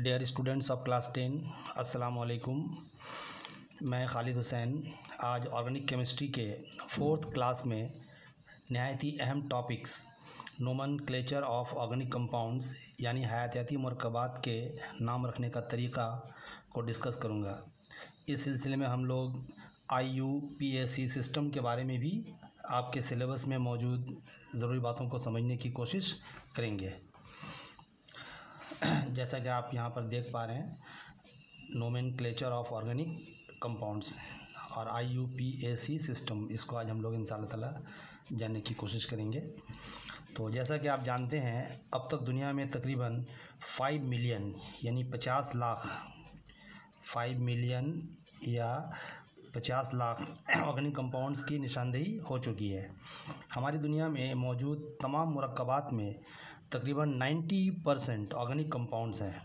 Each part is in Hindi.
डियर स्टूडेंट्स ऑफ क्लास 10, अस्सलाम वालेकुम। मैं खालिद हुसैन आज ऑर्गेनिक केमिस्ट्री के 4th क्लास में नहायत ही अहम topics nomenclature of organic compounds यानी हयातियाती मरकबात के नाम रखने का तरीक़ा को डिस्कस करूँगा। इस सिलसिले में हम लोग IUPAC सिस्टम के बारे में भी आपके सिलेबस में मौजूद ज़रूरी बातों को समझने की कोशिश करेंगे। जैसा कि आप यहाँ पर देख पा रहे हैं, नोमेनक्लेचर ऑफ ऑर्गेनिक कंपाउंड्स और IUPAC सिस्टम, इसको आज हम लोग इंशाअल्लाह ताला जानने की कोशिश करेंगे। तो जैसा कि आप जानते हैं, अब तक दुनिया में तकरीबन 5 मिलियन यानी 50 लाख 5 मिलियन या 50 लाख ऑर्गेनिक कंपाउंड्स की निशानदेही हो चुकी है। हमारी दुनिया में मौजूद तमाम मुरक्कबात में तकरीबन 90% ऑर्गेनिक कंपाउंड्स हैं।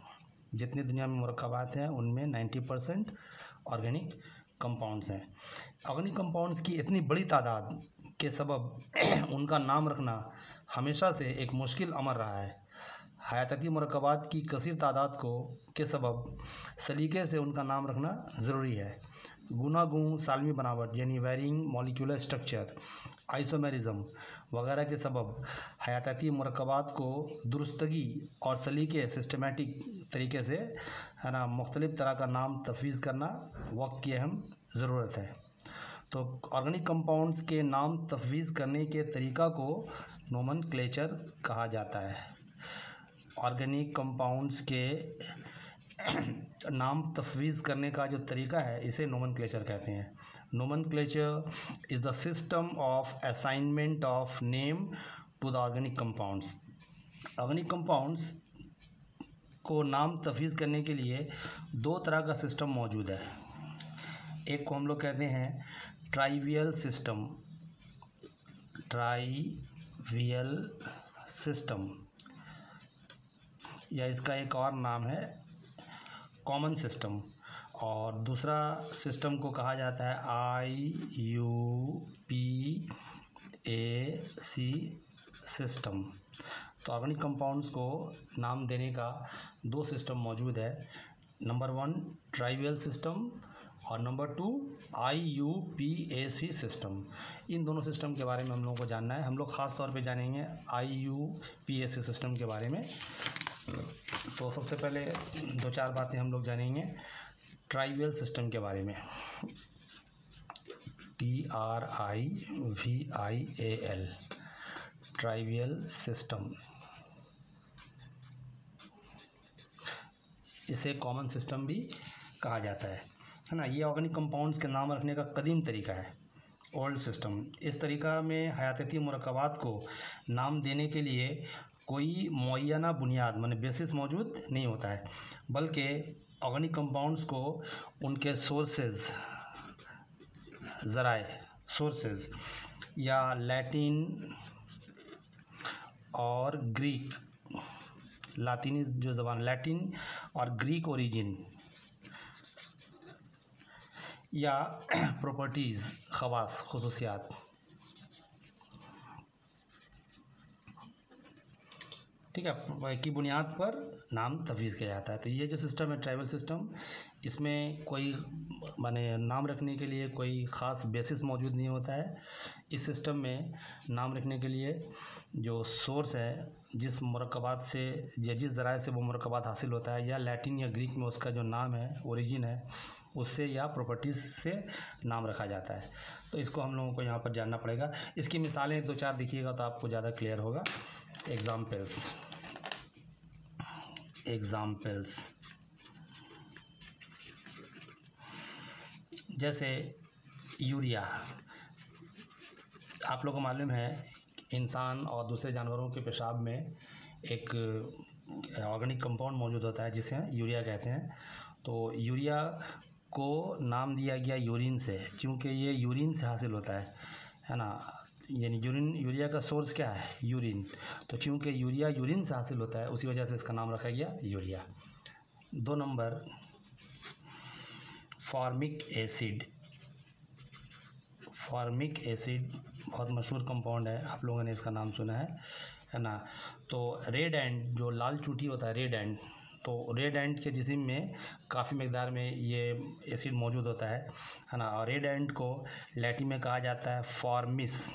जितनी दुनिया में मुरक्कबात हैं उनमें 90% ऑर्गेनिक कंपाउंड्स हैं। ऑर्गेनिक कंपाउंड्स की इतनी बड़ी तादाद के सबब उनका नाम रखना हमेशा से एक मुश्किल अमर रहा है। हयातियाती मुरक्कबात की कसीर तादाद के सबब सलीके से उनका नाम रखना ज़रूरी है। गुनागुन सालमी बनावट यानी वेरिंग मॉलिक्यूलर स्ट्रक्चर, आइसोमेरिज्म वगैरह के सबब हयातियाती मुरक्कबात को दुरुस्तगी और सलीके सिस्टमेटिक तरीके से मुख्तलिफ़ तरह का नाम तफवीज़ करना वक्त की अहम ज़रूरत है। तो ऑर्गेनिक कंपाउंड्स के नाम तफवीज़ करने के तरीक़ा को नोमेनक्लेचर कहा जाता है। ऑर्गेनिक कंपाउंड्स के नाम तफवीज़ करने का जो तरीका है, इसे नोमेनक्लेचर कहते हैं। Nomenclature is the system of assignment of name to the organic compounds. Organic compounds को नाम तफवीज़ करने के लिए दो तरह का सिस्टम मौजूद है। एक को हम लोग कहते हैं ट्राइवियल सिस्टम, ट्राइवियल सिस्टम, या इसका एक और नाम है कॉमन सिस्टम, और दूसरा सिस्टम को कहा जाता है IUPAC सिस्टम। तो ऑर्गेनिक कंपाउंड्स को नाम देने का दो सिस्टम मौजूद है। नंबर 1 ट्राइवियल सिस्टम और नंबर 2 IUPAC सिस्टम। इन दोनों सिस्टम के बारे में हम लोगों को जानना है। हम लोग ख़ास तौर पे जानेंगे IUPAC सिस्टम के बारे में। तो सबसे पहले 2-4 बातें हम लोग जानेंगे ट्राइवियल सिस्टम के बारे में। TRIVIAL ट्राइवियल सिस्टम, इसे कॉमन सिस्टम भी कहा जाता है ना। ये ऑर्गेनिक कंपाउंड्स के नाम रखने का कदीम तरीका है, ओल्ड सिस्टम। इस तरीका में हयातियाती मुरक्कबात को नाम देने के लिए कोई मुअय्यना बुनियाद माने बेसिस मौजूद नहीं होता है, बल्कि ऑर्गेनिक कंपाउंड्स को उनके सोर्सेज, ज़राए सोर्सेज या लैटिन और ग्रीक, लातीनी जो ज़बान, लैटिन और ग्रीक ओरिजिन या प्रॉपर्टीज़, ख़वास, खुसूसियात, ठीक है, की बुनियाद पर नाम तफवीज़ किया जाता है। तो ये जो सिस्टम है ट्राइबल सिस्टम, इसमें कोई माने नाम रखने के लिए कोई ख़ास बेसिस मौजूद नहीं होता है। इस सिस्टम में नाम रखने के लिए जो सोर्स है, जिस मुरक्कबात से या जिस ज़राए से वो मुरक्कबात हासिल होता है, या लैटिन या ग्रीक में उसका जो नाम है, ओरिजिन है, उससे या प्रॉपर्टीज़ से नाम रखा जाता है। तो इसको हम लोगों को यहाँ पर जानना पड़ेगा। इसकी मिसालें 2-4 दिखिएगा तो आपको ज़्यादा क्लियर होगा। एग्ज़ाम्पल्स जैसे यूरिया। आप लोगों को मालूम है इंसान और दूसरे जानवरों के पेशाब में एक ऑर्गेनिक कंपाउंड मौजूद होता है जिसे यूरिया कहते हैं। तो यूरिया को नाम दिया गया यूरिन से, क्योंकि ये यूरिन से हासिल होता है ना। यानी यूरिया का सोर्स क्या है? यूरिन। तो चूँकि यूरिया यूरिन से हासिल होता है, उसी वजह से इसका नाम रखा गया urea. 2 number formic acid. Formic acid बहुत मशहूर कंपाउंड है, आप लोगों ने इसका नाम सुना है ना। तो रेड एंड, जो लाल चूटी होता है, रेड एंड तो रेड एंट के जिस्म में काफ़ी मकदार में ये एसिड मौजूद होता है ना। और रेड एंट को लैटिन में कहा जाता है फॉर्मिस,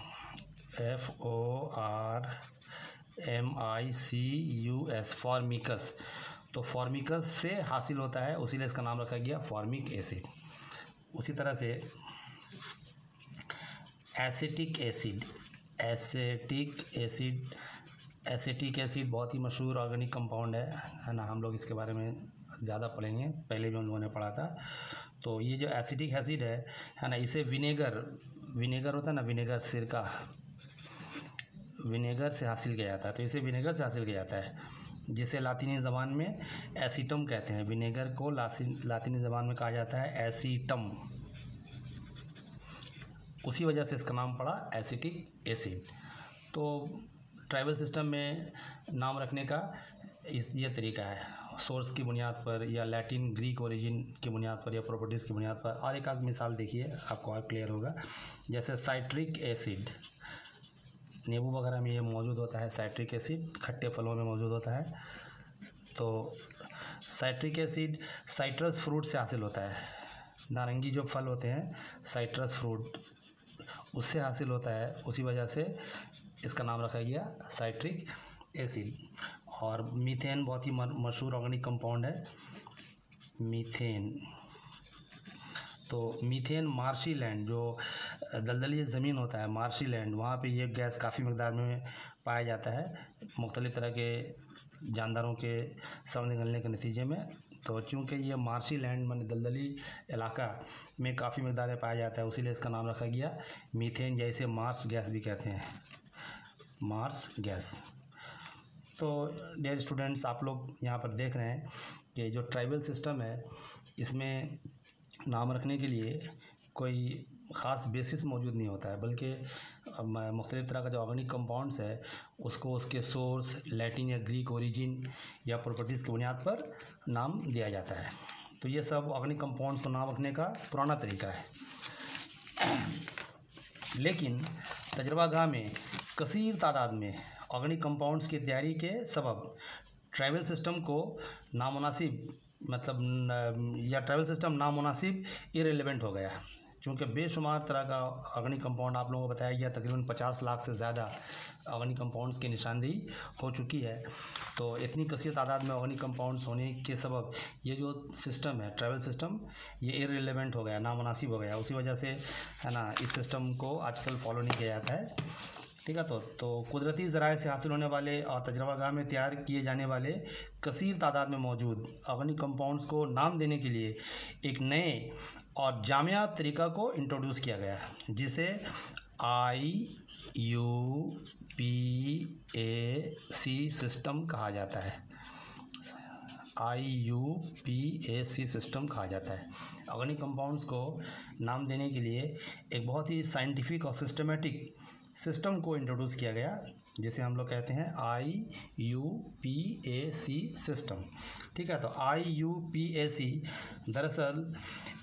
FORMICUS, फॉर्मिकस। तो फॉर्मिकस से हासिल होता है, उसी लिए इसका नाम रखा गया फॉर्मिक एसिड। उसी तरह से एसिटिक एसिड बहुत ही मशहूर ऑर्गेनिक कंपाउंड है ना। हम लोग इसके बारे में ज़्यादा पढ़ेंगे, पहले भी हम लोगों ने पढ़ा था। तो ये जो एसिटिक एसिड है ना, इसे विनेगर होता है ना, विनेगर, सिरका, विनेगर से हासिल किया जाता है। तो इसे विनेगर से हासिल किया जाता है, जिसे लातिनी ज़बान में एसीटम कहते हैं। विनेगर को लातिनी ज़बान में कहा जाता है एसीटम। उसी वजह से इसका नाम पड़ा एसिटिक एसिड। तो ट्राइबल सिस्टम में नाम रखने का ये तरीका है, सोर्स की बुनियाद पर या लैटिन ग्रीक ओरिजिन की बुनियाद पर या प्रॉपर्टीज़ की बुनियाद पर। और एक आध मिसाल देखिए, आपको और क्लियर होगा। जैसे साइट्रिक एसिड, नींबू वगैरह में ये मौजूद होता है। साइट्रिक एसिड खट्टे फलों में मौजूद होता है। तो साइट्रिक एसिड साइट्रस फ्रूट से हासिल होता है। नारंगी जो फल होते हैं, साइट्रस फ्रूट, उससे हासिल होता है। उसी वजह से इसका नाम रखा गया साइट्रिक एसिड। और मीथेन बहुत ही मशहूर ऑर्गेनिक कंपाउंड है, मीथेन। तो मीथेन मार्शी लैंड, जो दलदली ज़मीन होता है, मार्शी लैंड, वहाँ पे ये गैस काफ़ी मकदार में पाया जाता है, मुख्तलिफ़ तरह के जानदारों के सड़ निकलने के नतीजे में। तो चूँकि ये मार्शी लैंड माने दलदली इलाका में काफ़ी मकदार में पाया जाता है, उसीलिए इसका नाम रखा गया मीथेन, या इसे मार्स गैस भी कहते हैं, मार्स गैस। तो डियर स्टूडेंट्स, आप लोग यहाँ पर देख रहे हैं कि जो ट्राइबल सिस्टम है, इसमें नाम रखने के लिए कोई ख़ास बेसिस मौजूद नहीं होता है, बल्कि मुख्तलिफ़ तरह का जो ऑर्गेनिक कंपाउंड्स है उसको उसके सोर्स, लैटिन या ग्रीक ओरिजिन या प्रॉपर्टीज़ की बुनियाद पर नाम दिया जाता है। तो ये सब ऑर्गेनिक कंपाउंड्स को नाम रखने का पुराना तरीका है। लेकिन तजर्बागाह में कसीर तादाद में ऑर्गेनिक कंपाउंड्स की तैयारी के सबब ट्राइबल सिस्टम को नामुनासिब, या ट्राइबल सिस्टम नामुनासिब, इरेलीवेंट हो गया। चूँकि बेशुमार तरह का ऑर्गेनिक कंपाउंड आप लोगों को बताया गया, तकरीबन 50 लाख से ज़्यादा ऑर्गेनिक कंपाउंड्स की निशानदेही हो चुकी है। तो इतनी कसीर तादाद में ऑर्गेनिक कंपाउंड्स होने के सबब ये जो सिस्टम है, ट्राइबल सिस्टम, ये इरेलीवेंट हो गया, नामुनासिब हो गया। उसी वजह से है ना, इस सिस्टम को आजकल फॉलो नहीं किया जाता है। ठीक है। तो कुदरती ज़राए से हासिल होने वाले और तजर्बागाह में तैयार किए जाने वाले कसीर तादाद में मौजूद ऑर्गेनिक कंपाउंड्स को नाम देने के लिए एक नए और जामिया तरीका को इंट्रोड्यूस किया गया, जिसे IUPAC सिस्टम कहा जाता है। IUPAC सिस्टम कहा जाता है। ऑर्गेनिक कंपाउंड्स को नाम देने के लिए एक बहुत ही साइंटिफिक और सिस्टमेटिक सिस्टम को इंट्रोड्यूस किया गया, जिसे हम लोग कहते हैं IUPAC सिस्टम। ठीक है। तो IUPAC दरअसल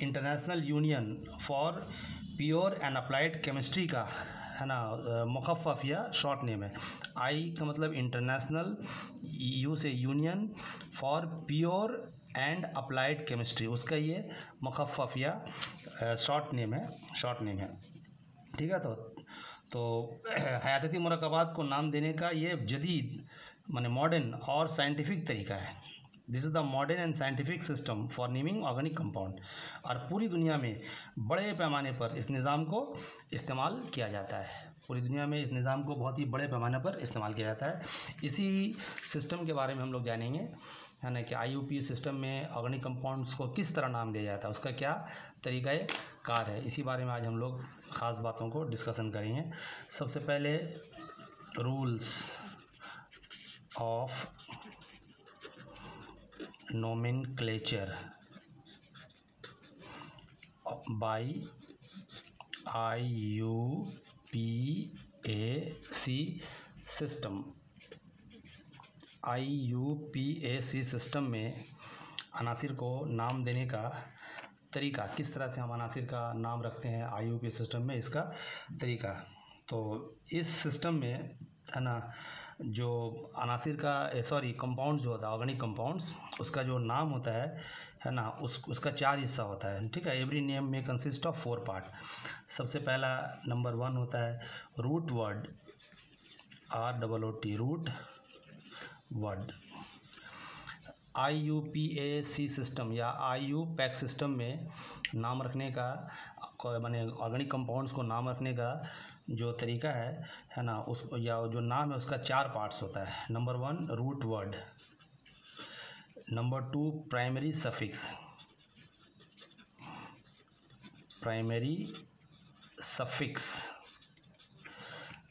international union for pure and applied chemistry का है ना मुखफ़फ़ या शॉर्ट नेम है। आई का मतलब इंटरनेशनल, यू से union, for pure and applied chemistry, उसका ये मुखफ़फ़ या शॉर्ट नेम है। ठीक है। तो हयाती मुरक्कबात को नाम देने का ये जदीद माने मॉडर्न और साइंटिफिक तरीका है। This is the modern and scientific system for naming organic compound. और पूरी दुनिया में बड़े पैमाने पर इस निज़ाम को इस्तेमाल किया जाता है। पूरी दुनिया में इस निज़ाम को बहुत ही बड़े पैमाने पर इस्तेमाल किया जाता है। इसी सिस्टम के बारे में हम लोग जानेंगे, है ना, कि IUP सिस्टम में ऑर्गेनिक कंपाउंड्स को किस तरह नाम दिया जाता है, उसका क्या तरीक़ाकार है। इसी बारे में आज हम लोग ख़ास बातों को डिस्कशन करेंगे। सबसे पहले rules of nomenclature by IUPAC system. IUPAC system में अनासिर को नाम देने का तरीका, किस तरह से हम अनासिर का नाम रखते हैं IUPAC सिस्टम में, इसका तरीका। तो इस सिस्टम में है ना जो अनासिर का कंपाउंड जो होता है ऑर्गेनिक कंपाउंड्स, उसका जो नाम होता है ना, उसका 4 हिस्सा होता है, ठीक है। एवरी नेम में कंसिस्ट ऑफ 4 पार्ट। सबसे पहला नंबर 1 होता है root word, ROOT, root word. IUPAC system या IUPAC सिस्टम में नाम रखने का, माने ऑर्गेनिक कंपाउंड्स को नाम रखने का जो तरीका है ना, उस या जो नाम है उसका 4 पार्ट्स होता है। Number 1 root word, number 2 primary suffix,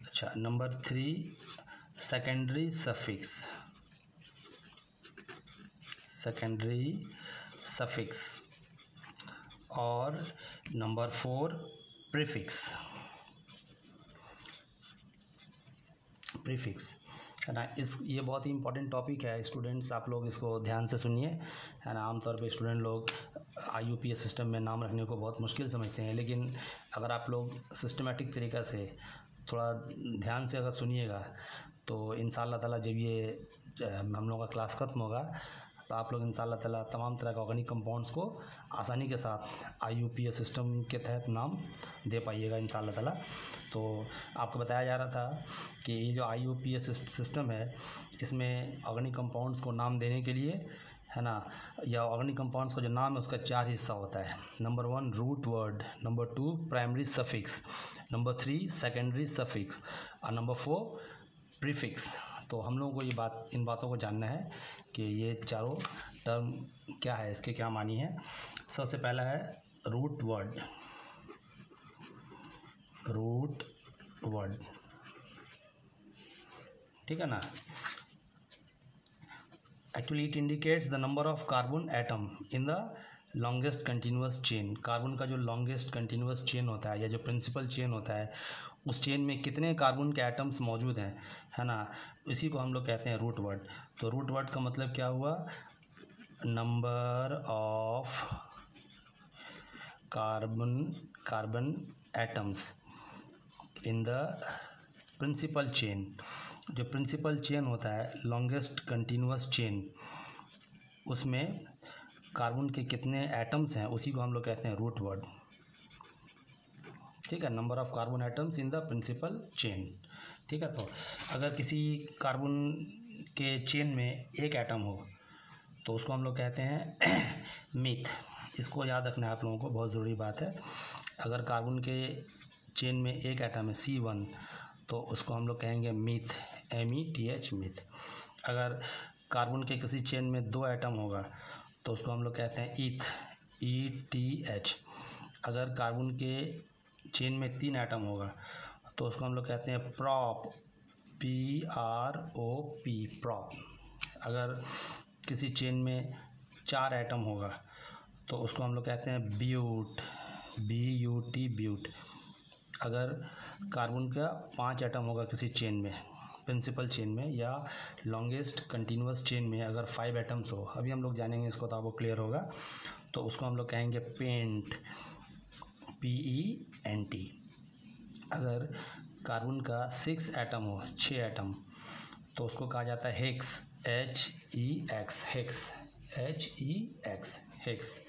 अच्छा, नंबर 3 सेकेंडरी सफिक्स, और नंबर 4 प्रीफिक्स है ना। ये बहुत ही इंपॉर्टेंट टॉपिक है स्टूडेंट्स, आप लोग इसको ध्यान से सुनिए, है ना। आमतौर पे स्टूडेंट लोग IUPAC सिस्टम में नाम रखने को बहुत मुश्किल समझते हैं, लेकिन अगर आप लोग सिस्टमेटिक तरीक़ा से थोड़ा ध्यान से अगर सुनिएगा तो इंशाअल्लाह ताला जब ये हम लोग का क्लास ख़त्म होगा तो आप लोग इंशाअल्लाह ताला तमाम तरह के ऑर्गेनिक कंपाउंड्स को आसानी के साथ IUPAC सिस्टम के तहत नाम दे पाइएगा इंशाअल्लाह ताला। तो आपको बताया जा रहा था कि ये जो IUPAC सिस्टम है, इसमें ऑर्गेनिक कंपाउंड्स को नाम देने के लिए, है ना, या ऑर्गेनिक कंपाउंड्स का जो नाम है उसका 4 हिस्सा होता है। Number 1 root word, number 2 primary suffix, number 3 secondary suffix, और नंबर 4 प्रीफिक्स। तो हम लोगों को इन बातों को जानना है कि ये चारों टर्म क्या है, इसके क्या मानी है। सबसे पहला है रूट वर्ड, ठीक है ना। Actually it indicates the number of carbon atom in the longest continuous chain. Carbon का जो लॉन्गेस्ट कंटिन्यूस चेन होता है या जो प्रिंसिपल चेन होता है, उस चेन में कितने कार्बन के एटम्स मौजूद हैं, है ना, इसी को हम लोग कहते हैं रूट वर्ड। तो रूट वर्ड का मतलब क्या हुआ, number of carbon atoms in the principal chain. जो प्रिंसिपल चेन होता है, लॉन्गेस्ट कंटिन्यूस चेन, उसमें कार्बन के कितने एटम्स हैं, उसी को हम लोग कहते हैं रूट वर्ड, ठीक है। Number of carbon atoms in the principal chain, ठीक है। तो अगर किसी कार्बन के चेन में एक एटम हो तो उसको हम लोग कहते हैं मिथ। इसको याद रखना है आप लोगों को, बहुत ज़रूरी बात है। अगर कार्बन के चेन में एक एटम है C1 तो उसको हम लोग कहेंगे मिथ, METH, मिथ। अगर कार्बन के किसी चेन में 2 एटम होगा तो उसको हम लोग कहते हैं ईथ, ETH। अगर कार्बन के चेन में 3 एटम होगा तो उसको हम लोग कहते हैं प्रॉप, PROP, प्रॉप। अगर किसी चेन में 4 एटम होगा तो उसको हम लोग कहते हैं ब्यूट, BUT, ब्यूट। अगर कार्बन का 5 एटम होगा किसी चेन में, प्रिंसिपल चेन में या लॉन्गेस्ट कंटिन्यूस चेन में अगर 5 एटम्स हो, अभी हम लोग जानेंगे इसको तो आपको क्लियर होगा, तो उसको हम लोग कहेंगे पेंट, PENT। अगर कार्बन का 6 एटम हो, 6 एटम, तो उसको कहा जाता है हेक्स, HEX, हेक्स,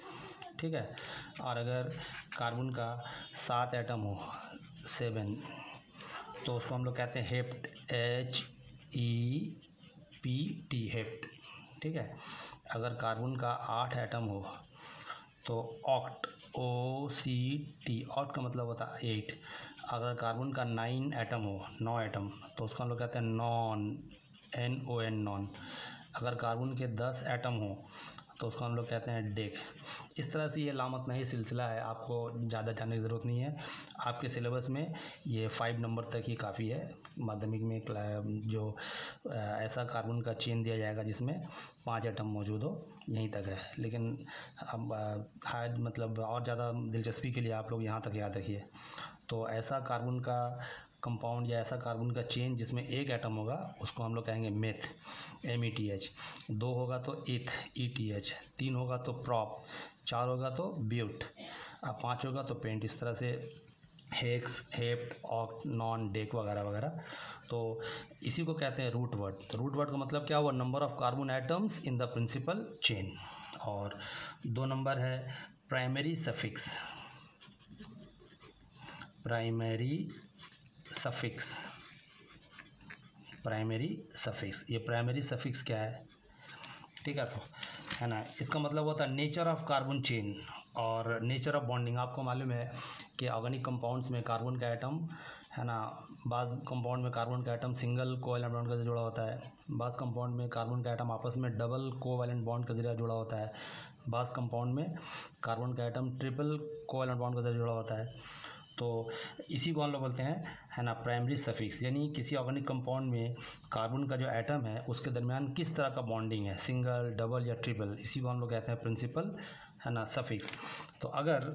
ठीक है। और अगर कार्बन का 7 एटम हो, 7, तो उसको हम लोग कहते हैं हेप्ट, HEPT, हेप्ट, ठीक है। अगर कार्बन का 8 एटम हो तो ऑक्ट, OCT, ऑक्ट का मतलब होता है 8। अगर कार्बन का 9 एटम हो, 9 एटम, तो उसको हम लोग कहते हैं नॉन, NON, नॉन। अगर कार्बन के 10 एटम हो तो उसको हम लोग कहते हैं डेक। इस तरह से ये लामतनाही सिलसिला है, आपको ज़्यादा जानने की ज़रूरत नहीं है। आपके सिलेबस में ये 5 नंबर तक ही काफ़ी है। माध्यमिक में जो ऐसा कार्बन का चेन दिया जाएगा जिसमें 5 एटम मौजूद हो, यहीं तक है। लेकिन अब हार्ड मतलब और ज़्यादा दिलचस्पी के लिए आप लोग यहाँ तक याद रखिए। तो ऐसा कार्बन का कंपाउंड या ऐसा कार्बन का चेन जिसमें एक एटम होगा उसको हम लोग कहेंगे मेथ, METH। 2 होगा तो इथ, ETH। 3 होगा तो प्रॉप, 4 होगा तो ब्यूट, 5 होगा तो पेंट। इस तरह से hex, hept, oct, non, dec वगैरह वगैरह। तो इसी को कहते हैं रूट वर्ड। तो रूट वर्ड का मतलब क्या हुआ, number of carbon atoms in the principal chain. और 2 नंबर है primary suffix. Primary suffix, primary suffix, ये प्राइमरी सफिक्स क्या है, ठीक है, तो है ना, इसका मतलब होता है नेचर ऑफ कार्बन चेन और नेचर ऑफ बॉन्डिंग। आपको मालूम है कि ऑर्गेनिक कंपाउंड्स में कार्बन का एटम, है ना, बाज़ कंपाउंड में कार्बन का एटम सिंगल कोवैलेंट बॉन्ड के जरिए जुड़ा होता है, बाज़ कंपाउंड में कार्बन का एटम आपस में डबल कोवैलेंट बॉन्ड के जरिए जुड़ा होता है, बाज़ कंपाउंड में कार्बन का एटम ट्रिपल कोवैलेंट बॉन्ड के जरिए जुड़ा होता है। तो इसी को हम लोग बोलते हैं, है ना, प्राइमरी सफिक्स। यानी किसी ऑर्गेनिक कंपाउंड में कार्बन का जो एटम है उसके दरमियान किस तरह का बॉन्डिंग है, सिंगल, डबल या ट्रिपल, इसी को हम लोग कहते हैं प्रिंसिपल, है ना, सफिक्स। तो अगर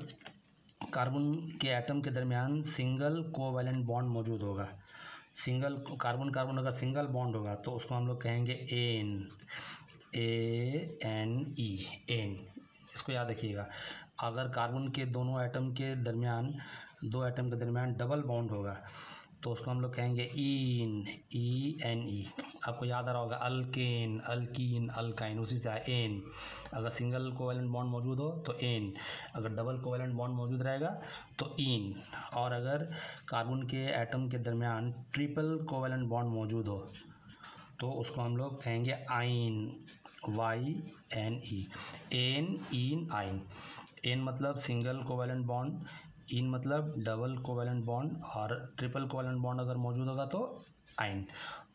कार्बन के एटम के दरमियान सिंगल कोवैलेंट बॉन्ड मौजूद होगा, सिंगल कार्बन कार्बन अगर सिंगल बॉन्ड होगा तो उसको हम लोग कहेंगे एन, ANE, एन। इसको याद रखिएगा। अगर कार्बन के दोनों एटम के दरमियान, 2 एटम के दरमियान डबल बॉन्ड होगा तो उसको हम लोग कहेंगे ईन, ENE। आपको याद आ रहा होगा अल्केन, अल्कीन, अल्काइन, उसी से आया एन। अगर सिंगल कोवैलेंट बॉन्ड मौजूद हो तो एन, अगर डबल कोवैलेंट बॉन्ड मौजूद रहेगा तो ईन, और अगर कार्बन के एटम के दरमियान ट्रिपल कोवैलेंट बॉन्ड मौजूद हो तो उसको हम लोग कहेंगे आइन, YNE, एन, ईन, आइन। एन मतलब सिंगल कोवैलेंट बॉन्ड, इन मतलब डबल कोवैलेंट बॉन्ड, और ट्रिपल कोवैलेंट बॉन्ड अगर मौजूद होगा तो आइन।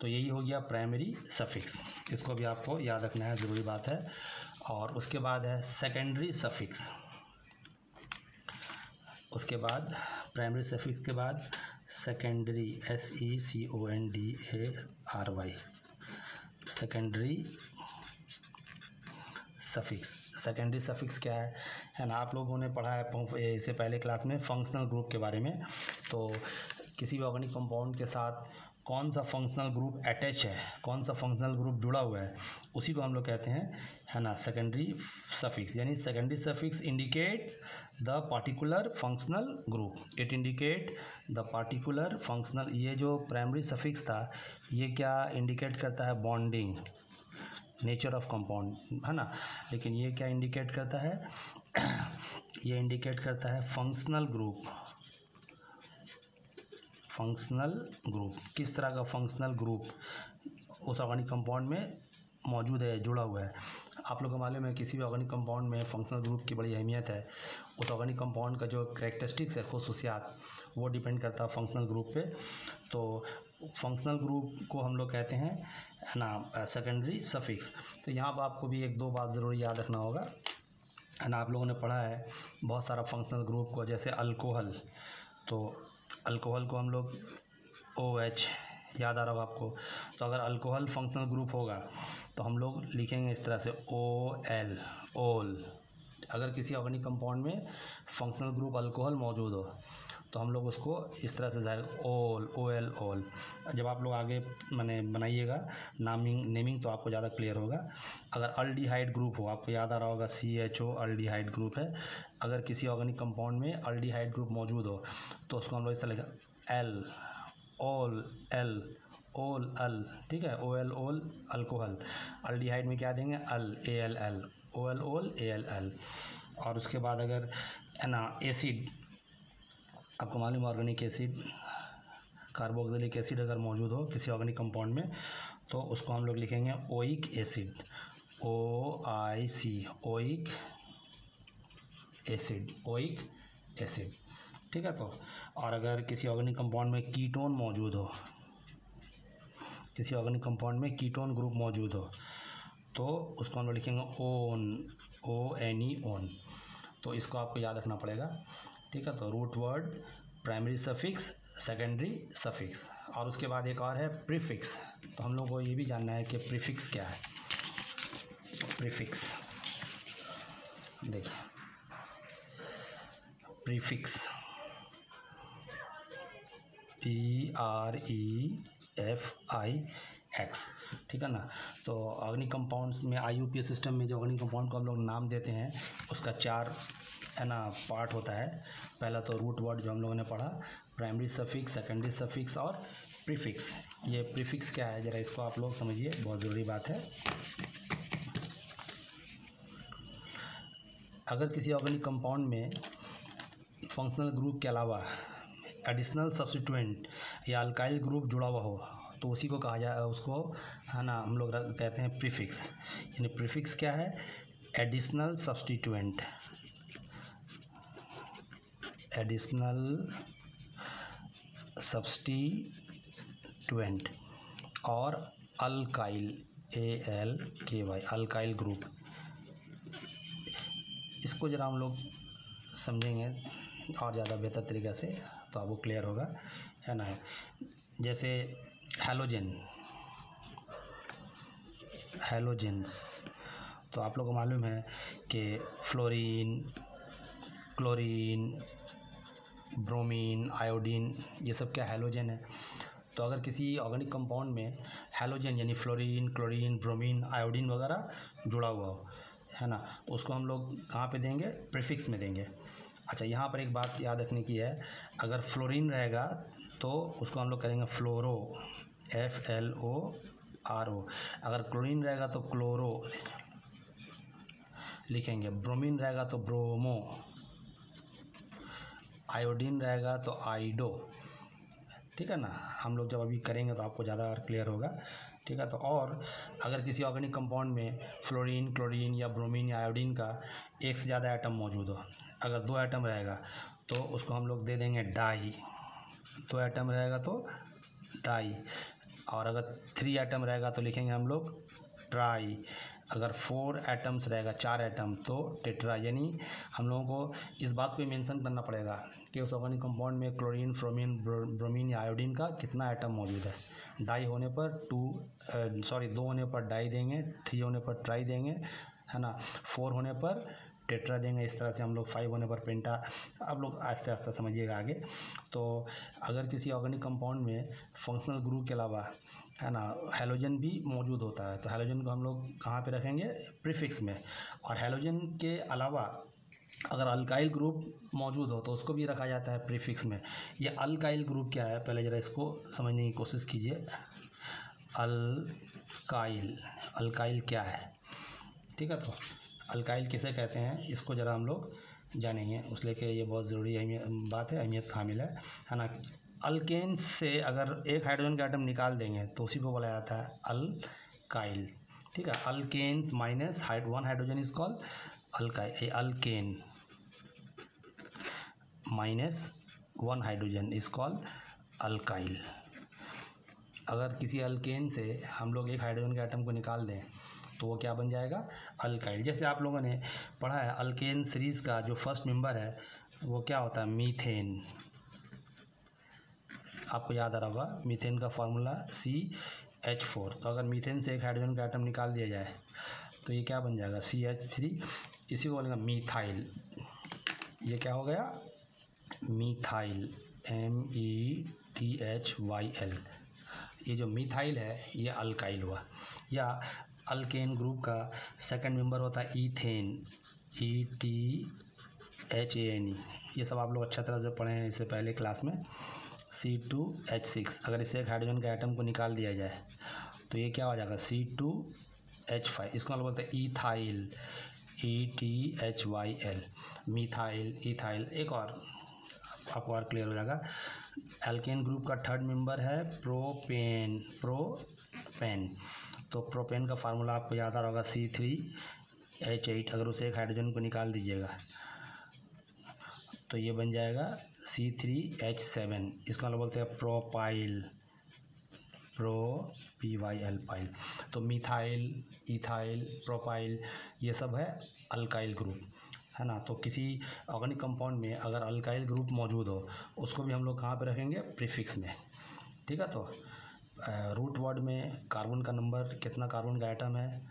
तो यही हो गया प्राइमरी सफिक्स। इसको भी आपको याद रखना है, ज़रूरी बात है। और उसके बाद है सेकेंडरी सफिक्स। उसके बाद प्राइमरी सफिक्स के बाद secondary, SECONDARY, secondary suffix. Secondary suffix क्या है ना, आप लोगों ने पढ़ा है इससे पहले क्लास में फंक्शनल ग्रुप के बारे में। तो किसी भी ऑर्गेनिक कंपाउंड के साथ कौन सा फंक्शनल ग्रुप अटैच है, कौन सा फंक्शनल ग्रुप जुड़ा हुआ है, उसी को हम लोग कहते हैं, है ना, सेकेंडरी सफिक्स। यानी secondary suffix indicates the particular functional group, it indicate the particular functional. ये जो प्राइमरी सफिक्स था ये क्या इंडिकेट करता है, बॉन्डिंग, नेचर ऑफ कंपाउंड, है ना। लेकिन ये क्या इंडिकेट करता है, ये इंडिकेट करता है फंक्शनल ग्रुप। फंक्शनल ग्रुप, किस तरह का फंक्शनल ग्रुप उस ऑर्गेनिक कंपाउंड में मौजूद है, जुड़ा हुआ है। आप लोगों को मालूम है किसी भी ऑर्गेनिक कंपाउंड में फंक्शनल ग्रुप की बड़ी अहमियत है। उस ऑर्गेनिक कंपाउंड का जो कैरेक्टरिस्टिक्स है, खुसूसियात, वो डिपेंड करता है फंक्शनल ग्रुप पे। तो फंक्शनल ग्रुप को हम लोग कहते हैं, है ना, सेकेंडरी सफिक्स। तो यहाँ पर आपको भी 1-2 बात ज़रूरी याद रखना होगा, है ना। आप लोगों ने पढ़ा है बहुत सारा फंक्शनल ग्रुप को, जैसे अल्कोहल। तो अल्कोहल को हम लोग OH, याद आ रहा होगा आपको। तो अगर अल्कोहल फंक्शनल ग्रुप होगा तो हम लोग लिखेंगे इस तरह से OL, ओल। अगर किसी ऑर्गेनिक कंपाउंड में फंक्शनल ग्रुप अल्कोहल मौजूद हो तो हम लोग उसको इस तरह से जाहिर OL, ओल। जब आप लोग आगे माने बनाइएगा नेमिंग तो आपको ज़्यादा क्लियर होगा। अगर अल्डिहाइड ग्रुप हो, आपको याद आ रहा होगा CHO अल्डिहाइड ग्रुप है। अगर किसी ऑर्गेनिक कंपाउंड में अल्डिहाइड ग्रुप मौजूद हो तो उसको हम लोग इस तरह लिखें L, ओल, L, ओल, अल, ठीक है, OL, ओल, अल्कोहल। अल्डिहाइड में क्या देंगे, अल, ALL, OL, ओल, ALL। और उसके बाद अगर, है ना, एसिड, आपको मालूम है ऑर्गेनिक एसिड, कार्बोक्सिलिक एसिड अगर मौजूद हो किसी ऑर्गेनिक कंपाउंड में तो उसको हम लोग लिखेंगे oic acid, OIC, oic acid, oic acid, ठीक है। तो और अगर किसी ऑर्गेनिक कंपाउंड में कीटोन मौजूद हो, किसी ऑर्गेनिक कंपाउंड में कीटोन ग्रुप मौजूद हो तो उसको हम लोग लिखेंगे ओन, ONE, ओन। तो इसको आपको याद रखना पड़ेगा, ठीक है। तो root word, primary suffix, secondary suffix. और उसके बाद एक और है प्रीफिक्स। तो हम लोग को ये भी जानना है कि प्रीफिक्स क्या है। प्रीफिक्स देखिए, प्रीफिक्स PREFIX, ठीक है ना। तो ऑर्गेनिक कंपाउंड्स में IUPAC सिस्टम में जो ऑर्गेनिक कंपाउंड को हम लोग नाम देते हैं उसका 4 है ना पार्ट होता है। पहला तो रूट वर्ड जो हम लोगों ने पढ़ा, प्राइमरी सफिक्स, सेकेंडरी सफिक्स और प्रीफिक्स। ये प्रीफिक्स क्या है ज़रा इसको आप लोग समझिए, बहुत ज़रूरी बात है। अगर किसी ऑर्गेनिक कंपाउंड में फंक्शनल ग्रुप के अलावा एडिशनल सब्स्टिट्यूएंट या अल्काइल ग्रुप जुड़ा हुआ हो तो उसी को कहा जाए, उसको है ना हम लोग कहते हैं प्रीफिक्स। यानी प्रीफिक्स क्या है? एडिशनल सब्स्टिट्यूएंट, एडिशनल सब्स्टिट्यूएंट और अल्काइल, ALKY, अल्काइल ग्रुप। इसको जरा हम लोग समझेंगे और ज़्यादा बेहतर तरीके से तो आपको क्लियर होगा, है ना। जैसे हैलोजेंस तो आप लोग को मालूम है कि फ्लोरीन, क्लोरीन, ब्रोमीन, आयोडीन, ये सब क्या हैलोजन है। तो अगर किसी ऑर्गेनिक कंपाउंड में हैलोजन यानी फ्लोरीन, क्लोरीन, ब्रोमीन, आयोडीन वगैरह जुड़ा हुआ हो, है ना, उसको हम लोग कहाँ पे देंगे? प्रीफिक्स में देंगे। अच्छा, यहाँ पर एक बात याद रखने की है, अगर फ्लोरीन रहेगा तो उसको हम लोग करेंगे फ्लोरो, FLORO। अगर क्लोरीन रहेगा तो क्लोरो लिखेंगे, ब्रोमीन रहेगा तो ब्रोमो, आयोडीन रहेगा तो आइडो। ठीक है ना, हम लोग जब अभी करेंगे तो आपको ज़्यादा क्लियर होगा। ठीक है, तो और अगर किसी ऑर्गेनिक कंपाउंड में फ्लोरीन, क्लोरीन या ब्रोमीन या आयोडीन का एक से ज़्यादा आइटम मौजूद हो, अगर 2 आइटम रहेगा तो उसको हम लोग दे देंगे डाई। 2 आइटम रहेगा तो डाई, और अगर 3 आइटम रहेगा तो लिखेंगे हम लोग ट्राई। अगर 4 आइटम्स रहेगा, 4 आइटम, तो टेट्रा। यानी हम लोगों को इस बात को मेंशन करना पड़ेगा कि उस ऑर्गेनिक कंपाउंड में क्लोरीन, फ्रोमीन, ब्रोमीन या आयोडीन का कितना आइटम मौजूद है। डाई होने पर 2 होने पर डाई देंगे, 3 होने पर ट्राई देंगे, है ना, 4 होने पर टेट्रा देंगे। इस तरह से हम लोग 5 होने पर पेंटा। आप लोग आस्ते आस्ते समझिएगा आगे। तो अगर किसी ऑर्गेनिक कंपाउंड में फंक्शनल ग्रुप के अलावा, है ना, हैलोजन भी मौजूद होता है तो हैलोजन को हम लोग कहाँ पे रखेंगे? प्रीफिक्स में। और हैलोजन के अलावा अगर अल्काइल ग्रुप मौजूद हो तो उसको भी रखा जाता है प्रीफिक्स में। ये अल्काइल ग्रुप क्या है, पहले ज़रा इसको समझने की कोशिश कीजिए। अल्काइल क्या है? ठीक है, तो अल्काइल किसे कहते हैं इसको ज़रा हम लोग जानेंगे, उसलिए कि ये बहुत ज़रूरी बात है, अहमियत कामिल है ना। अल्केन से अगर एक हाइड्रोजन का आइटम निकाल देंगे तो उसी को बोला जाता है अल्काइल। ठीक है, alkanes minus 1 hydrogen is called alkyl. Alkane minus 1 hydrogen is called alkyl. अगर किसी अल्केन से हम लोग एक हाइड्रोजन के आइटम को निकाल दें तो वो क्या बन जाएगा? अल्काइल। जैसे आप लोगों ने पढ़ा है अल्केन सीरीज़ का जो फर्स्ट मेंबर है वो क्या होता है? मीथेन। आपको याद आ रहा होगा मीथेन का फार्मूला CH4। तो अगर मीथेन से एक हाइड्रोजन का आइटम निकाल दिया जाए तो ये क्या बन जाएगा? CH3। इसी को बोलेंगे मीथाइल। ये क्या हो गया? Methyl, METHYL। ये जो मीथाइल है ये अल्काइल हुआ। या अल्केन ग्रुप का सेकंड मेंबर होता है ईथेन, ETHANE। ये सब आप लोग अच्छा तरह से पढ़े हैं इससे पहले क्लास में। C2H6। अगर इससे एक हाइड्रोजन के आइटम को निकाल दिया जाए तो ये क्या हो जाएगा? C2H5। इसको हम लोग बोलते हैं ईथाइल, ETHYL। Methyl, ethyl. एक और आपको और क्लियर हो जाएगा। एल्केन ग्रुप का थर्ड मेंबर है प्रोपेन। तो प्रोपेन का फार्मूला आपको याद आ रहा होगा C3H8। अगर उसे एक हाइड्रोजन को निकाल दीजिएगा तो ये बन जाएगा C3H7। इसको हम लोग बोलते हैं प्रोपाइल, PYL पाइल। तो मीथाइल, ईथाइल, प्रोपाइल ये सब है अल्काइल ग्रुप, है ना। तो किसी ऑर्गेनिक कंपाउंड में अगर अल्काइल ग्रुप मौजूद हो उसको भी हम लोग कहाँ पे रखेंगे? प्रीफिक्स में। ठीक है, तो रूट वर्ड में कार्बन का नंबर, कितना कार्बन का आइटम है।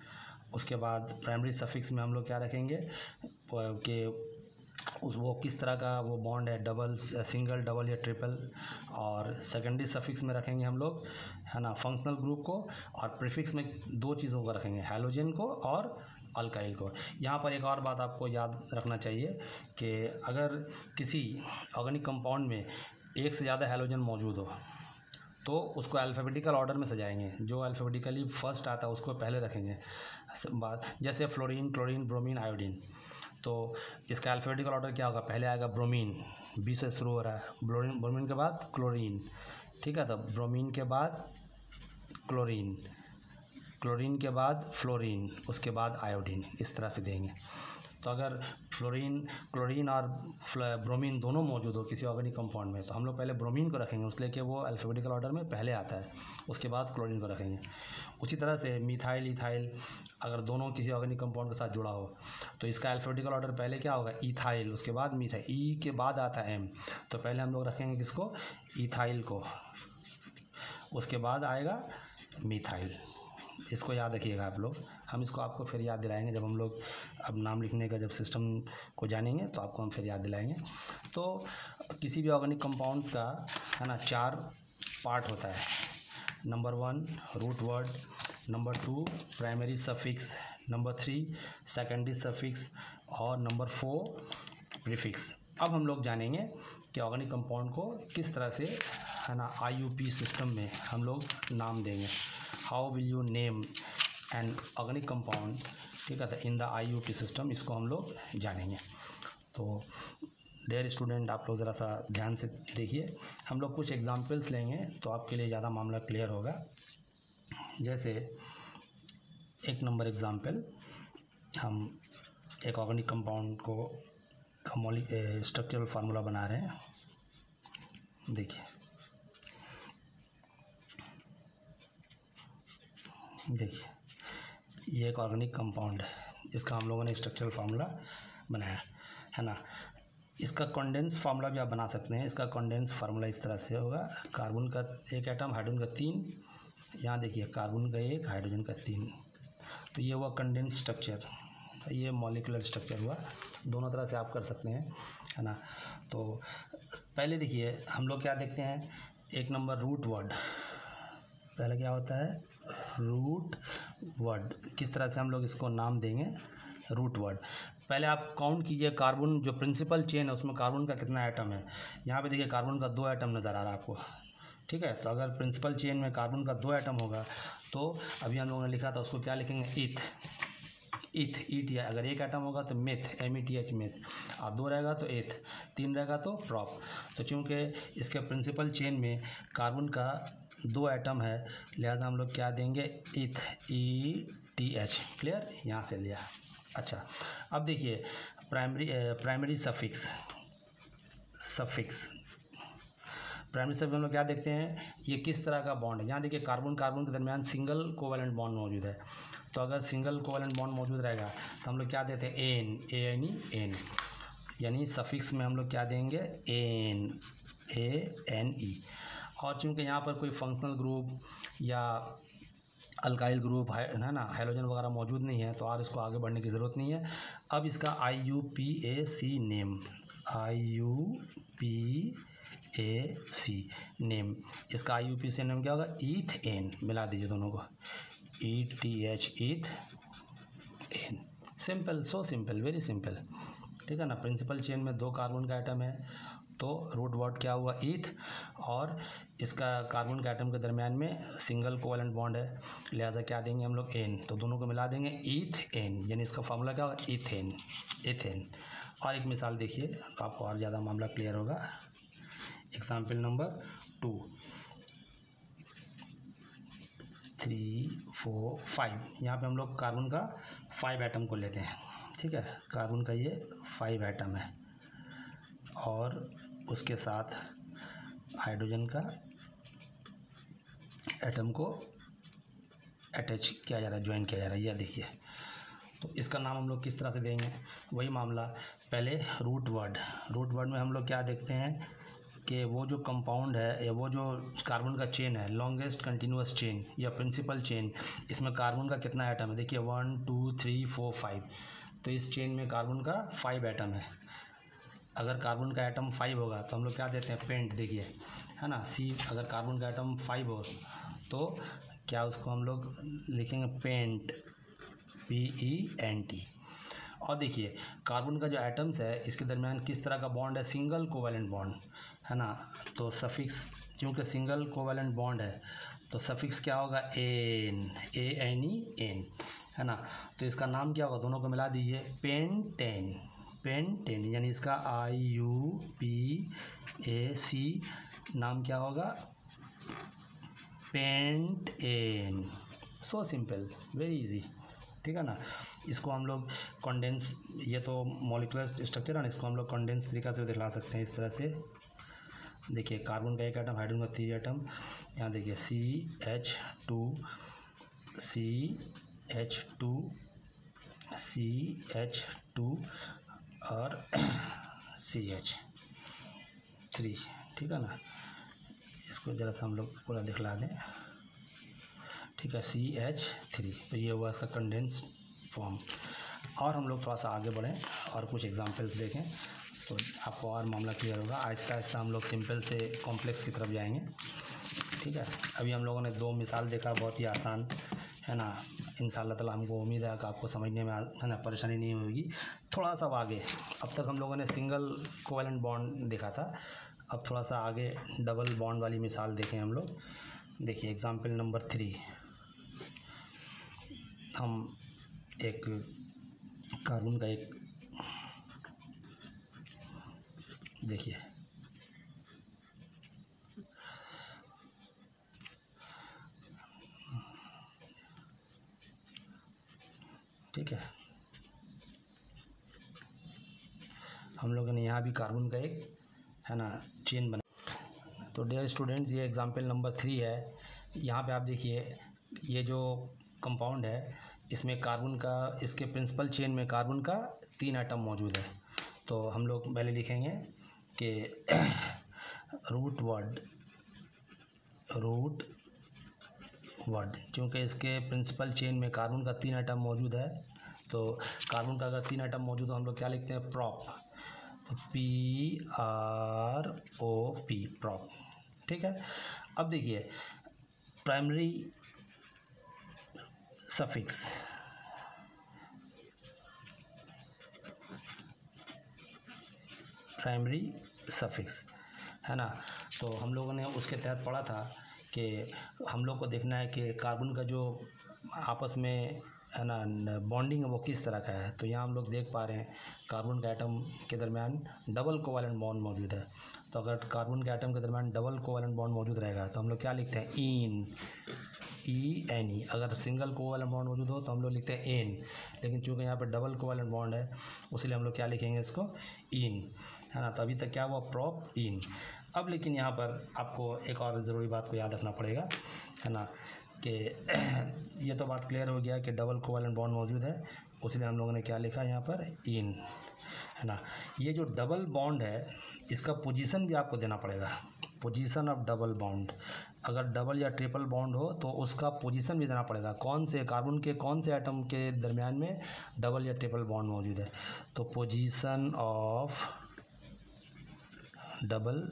उसके बाद प्राइमरी सफिक्स में हम लोग क्या रखेंगे कि वो किस तरह का वो बॉन्ड है, डबल, सिंगल, डबल या ट्रिपल। और सेकेंडरी सफिक्स में रखेंगे हम लोग, है ना, फंक्शनल ग्रुप को। और प्रीफिक्स में 2 चीज़ों को रखेंगे, हैलोजन को और अल्काइल को। यहाँ पर एक और बात आपको याद रखना चाहिए कि अगर किसी ऑर्गेनिक कंपाउंड में एक से ज़्यादा हैलोजन मौजूद हो तो उसको अल्फ़ाबेटिकल ऑर्डर में सजाएंगे, जो अल्फ़ाबेटिकली फर्स्ट आता है उसको पहले रखेंगे। बात जैसे फ्लोरीन, क्लोरीन, ब्रोमीन, आयोडीन, तो इसका अल्फ़ाबेटिकल ऑर्डर क्या होगा, पहले आएगा ब्रोमीन, बी से शुरू हो रहा है, ब्रोमीन के बाद क्लोरीन, ठीक है, तो ब्रोमीन के बाद क्लोरीन, क्लोरीन के बाद फ्लोरीन, उसके बाद आयोडीन, इस तरह से देंगे। तो अगर फ्लोरीन, क्लोरीन और ब्रोमीन दोनों मौजूद हो किसी ऑर्गेनिक कंपाउंड में तो हम लोग पहले ब्रोमीन को रखेंगे, उसलिए कि वो अल्फ़ाबेटिकल ऑर्डर में पहले आता है, उसके बाद क्लोरीन को रखेंगे। उसी तरह से मिथाइल, इथाइल अगर दोनों किसी ऑर्गेनिक कंपाउंड के साथ जुड़ा हो तो इसका अल्फ़ाबेटिकल ऑर्डर पहले क्या होगा, इथाइल, उसके बाद मिथाइल, ई के बाद आता है एम, तो पहले हम लोग रखेंगे किसको, इथाइल को, उसके बाद आएगा मिथाइल। इसको याद रखिएगा आप लोग, हम इसको आपको फिर याद दिलाएंगे जब हम लोग अब नाम लिखने का जब सिस्टम को जानेंगे तो आपको हम फिर याद दिलाएंगे। तो किसी भी ऑर्गेनिक कंपाउंड्स का है ना 4 पार्ट होता है। Number 1 root word, number 2 primary suffix, number 3 secondary suffix और नंबर 4 प्रीफिक्स। अब हम लोग जानेंगे कि ऑर्गेनिक कंपाउंड को किस तरह से है ना IUP सिस्टम में हम लोग नाम देंगे। How will you name an organic compound, ठीक है, तो इन द IUP सिस्टम, इसको हम लोग जानेंगे। तो डियर स्टूडेंट, आप लोग ज़रा सा ध्यान से देखिए, हम लोग कुछ एग्जांपल्स लेंगे तो आपके लिए ज़्यादा मामला क्लियर होगा। जैसे 1 नंबर एग्जांपल, हम एक ऑर्गेनिक कंपाउंड को स्ट्रक्चरल फार्मूला बना रहे हैं। देखिए ये एक ऑर्गेनिक कंपाउंड है, इसका हम लोगों ने स्ट्रक्चरल फार्मूला बनाया है ना। इसका कंडेंस फार्मूला भी आप बना सकते हैं। इसका कंडेंस फार्मूला इस तरह से होगा, कार्बन का 1 एटम, हाइड्रोजन का 3, यहाँ देखिए कार्बन का 1, हाइड्रोजन का 3, तो ये हुआ कंडेंस स्ट्रक्चर, ये मॉलिक्यूलर स्ट्रक्चर हुआ। दोनों तरह से आप कर सकते हैं, है ना। तो पहले देखिए हम लोग क्या देखते हैं, 1 नंबर रूट वर्ड, पहले क्या होता है, रूट वर्ड, किस तरह से हम लोग इसको नाम देंगे, रूट वर्ड। पहले आप काउंट कीजिए, कार्बन जो प्रिंसिपल चेन है उसमें कार्बन का कितना एटम है। यहाँ पे देखिए कार्बन का 2 एटम नज़र आ रहा है आपको, ठीक है। तो अगर प्रिंसिपल चेन में कार्बन का 2 एटम होगा तो अभी हम लोगों ने लिखा था उसको क्या लिखेंगे, ईथ, या अगर 1 एटम होगा तो मेथ, METH, मेथ, और 2 रहेगा तो एथ, 3 रहेगा तो प्रॉप। तो चूँकि इसके प्रिंसिपल चेन में कार्बन का 2 एटम है, लिहाजा हम लोग क्या देंगे, ETH, ETH, क्लियर, यहाँ से लिया। अच्छा, अब देखिए प्राइमरी सफिक्स, प्राइमरी सफिक्स हम लोग क्या देखते हैं, ये किस तरह का बॉन्ड है। यहाँ देखिए कार्बन के दरमियान सिंगल कोवेलेंट बॉन्ड मौजूद है, तो अगर सिंगल कोवेलेंट बॉन्ड मौजूद रहेगा तो हम लोग क्या देते हैं, एन, यानी सफिक्स में हम लोग क्या देंगे, ANE। और चूँकि यहाँ पर कोई फंक्शनल ग्रुप या अल्काइल ग्रुप है ना, हाइड्रोजन वगैरह मौजूद नहीं है, तो और इसको आगे बढ़ने की ज़रूरत नहीं है। अब इसका IUPAC नेम, नेम, इसका IUPAC नेम क्या होगा, ईथेन, मिला दीजिए दोनों को, ETH, ethane, simple, so simple, very simple, ठीक है ना। प्रिंसिपल चेन में 2 कार्बन का एटम है तो रूट वर्ड क्या हुआ, ईथ, और इसका कार्बन के एटम के दरमियान में सिंगल कोवेलेंट बॉन्ड है, लिहाजा क्या देंगे हम लोग, एन, तो दोनों को मिला देंगे, ईथेन, यानी इसका फार्मूला क्या होगा, एथेन। और एक मिसाल देखिए तो आपको और ज़्यादा मामला क्लियर होगा। एग्जाम्पल नंबर 2, 3, 4, 5, यहाँ पे हम लोग कार्बन का 5 एटम को लेते हैं, ठीक है। कार्बन का ये 5 एटम है और उसके साथ हाइड्रोजन का एटम को अटैच किया जा रहा है, ज्वाइन किया जा रहा है, यह देखिए। तो इसका नाम हम लोग किस तरह से देंगे, वही मामला, पहले रूट वर्ड में हम लोग क्या देखते हैं कि वो जो कंपाउंड है या वो जो कार्बन का चेन है, लॉन्गेस्ट कंटिन्यूस चेन या प्रिंसिपल चेन, इसमें कार्बन का कितना एटम है, देखिए 1, 2, 3, 4, 5, तो इस चेन में कार्बन का 5 एटम है। अगर कार्बन का एटम 5 होगा तो हम लोग क्या देते हैं, पेंट, देखिए, है ना, C, अगर कार्बन का एटम 5 हो तो क्या उसको हम लोग लिखेंगे, पेंट, PENT। और देखिए कार्बन का जो एटम्स है इसके दरमियान किस तरह का बॉन्ड है, सिंगल कोवैलेंट बॉन्ड है ना। तो सफिक्स चूँकि सिंगल कोवैलेंट बॉन्ड है तो सफिक्स क्या होगा, एन, ANE है ना। तो इसका नाम क्या होगा, दोनों को मिला दीजिए, पेंटेन यानी इसका IUPAC नाम क्या होगा, pentane. So simple, very easy, ठीक है ना। इसको हम लोग कंडेंस, ये तो मॉलिक्यूलर स्ट्रक्चर है ना, इसको हम लोग कंडेंस तरीका से दिखला सकते हैं इस तरह से। देखिए कार्बन का एक एटम, हाइड्रोजन का 3 एटम, यहाँ देखिए CH2 और CH3, ठीक है ना। इसको ज़रा सा हम लोग पूरा दिखला दें, ठीक है, CH3। तो ये हुआ इसका कंडेंस फॉर्म। और हम लोग थोड़ा सा आगे बढ़ें और कुछ एग्जांपल्स देखें तो आपको और मामला क्लियर होगा। आहिस्ता आहिस्ता हम लोग सिंपल से कॉम्प्लेक्स की तरफ जाएंगे, ठीक है। अभी हम लोगों ने 2 मिसाल देखा, बहुत ही आसान है ना। इंशाअल्लाह ताला हमको उम्मीद है कि आपको समझने में है ना परेशानी नहीं होगी। थोड़ा सा आगे, अब तक हम लोगों ने सिंगल कोवैलेंट बॉन्ड देखा था, अब थोड़ा सा आगे डबल बॉन्ड वाली मिसाल देखें हम लोग। देखिए एग्जाम्पल नंबर 3, हम एक कार्बन का एक, देखिए ठीक है, हम लोगों ने यहाँ भी कार्बन का एक है ना चेन बना। तो डियर स्टूडेंट्स, ये एग्जाम्पल नंबर 3 है। यहाँ पे आप देखिए ये जो कंपाउंड है इसमें कार्बन का, इसके प्रिंसिपल चेन में कार्बन का 3 एटम मौजूद है। तो हम लोग पहले लिखेंगे कि रूट वर्ड, क्योंकि इसके प्रिंसिपल चेन में कार्बन का 3 एटम मौजूद है। तो कार्बन का अगर 3 एटम मौजूद है हम लोग क्या लिखते हैं, प्रॉप, PROP, प्रॉप, ठीक है। अब देखिए प्राइमरी सफिक्स है ना। तो हम लोगों ने उसके तहत पढ़ा था कि हम लोग को देखना है कि कार्बन का जो आपस में है ना बॉन्डिंग है वो किस तरह का है। तो यहाँ हम लोग देख पा रहे हैं कार्बन के एटम के दरमियान डबल कोवैलेंट बॉन्ड मौजूद है। तो अगर कार्बन के एटम के दरमियान डबल कोवैलेंट बॉन्ड मौजूद रहेगा तो हम लोग क्या लिखते हैं, ENE। अगर सिंगल कोवैलेंट बॉन्ड मौजूद हो तो हम लोग लिखते हैं एन, लेकिन चूँकि यहाँ पर डबल कोवैलेंट बॉन्ड है उसलिए हम लोग क्या लिखेंगे, इसको इन, है ना। तो अभी तक क्या हुआ, प्रॉप, इन। अब लेकिन यहाँ पर आपको एक और ज़रूरी बात को याद रखना पड़ेगा, है ना, कि ये तो बात क्लियर हो गया कि डबल कोवैलेंट बॉन्ड मौजूद है, उसलिए हम लोगों ने क्या लिखा यहाँ पर, इन, है ना। ये जो डबल बॉन्ड है इसका पोजीशन भी आपको देना पड़ेगा, पोजीशन ऑफ डबल बॉन्ड। अगर डबल या ट्रिपल बॉन्ड हो तो उसका पोजीशन भी देना पड़ेगा, कौन से कार्बन के कौन से एटम के दरमियान में डबल या ट्रिपल बॉन्ड मौजूद है। तो पोजीशन ऑफ डबल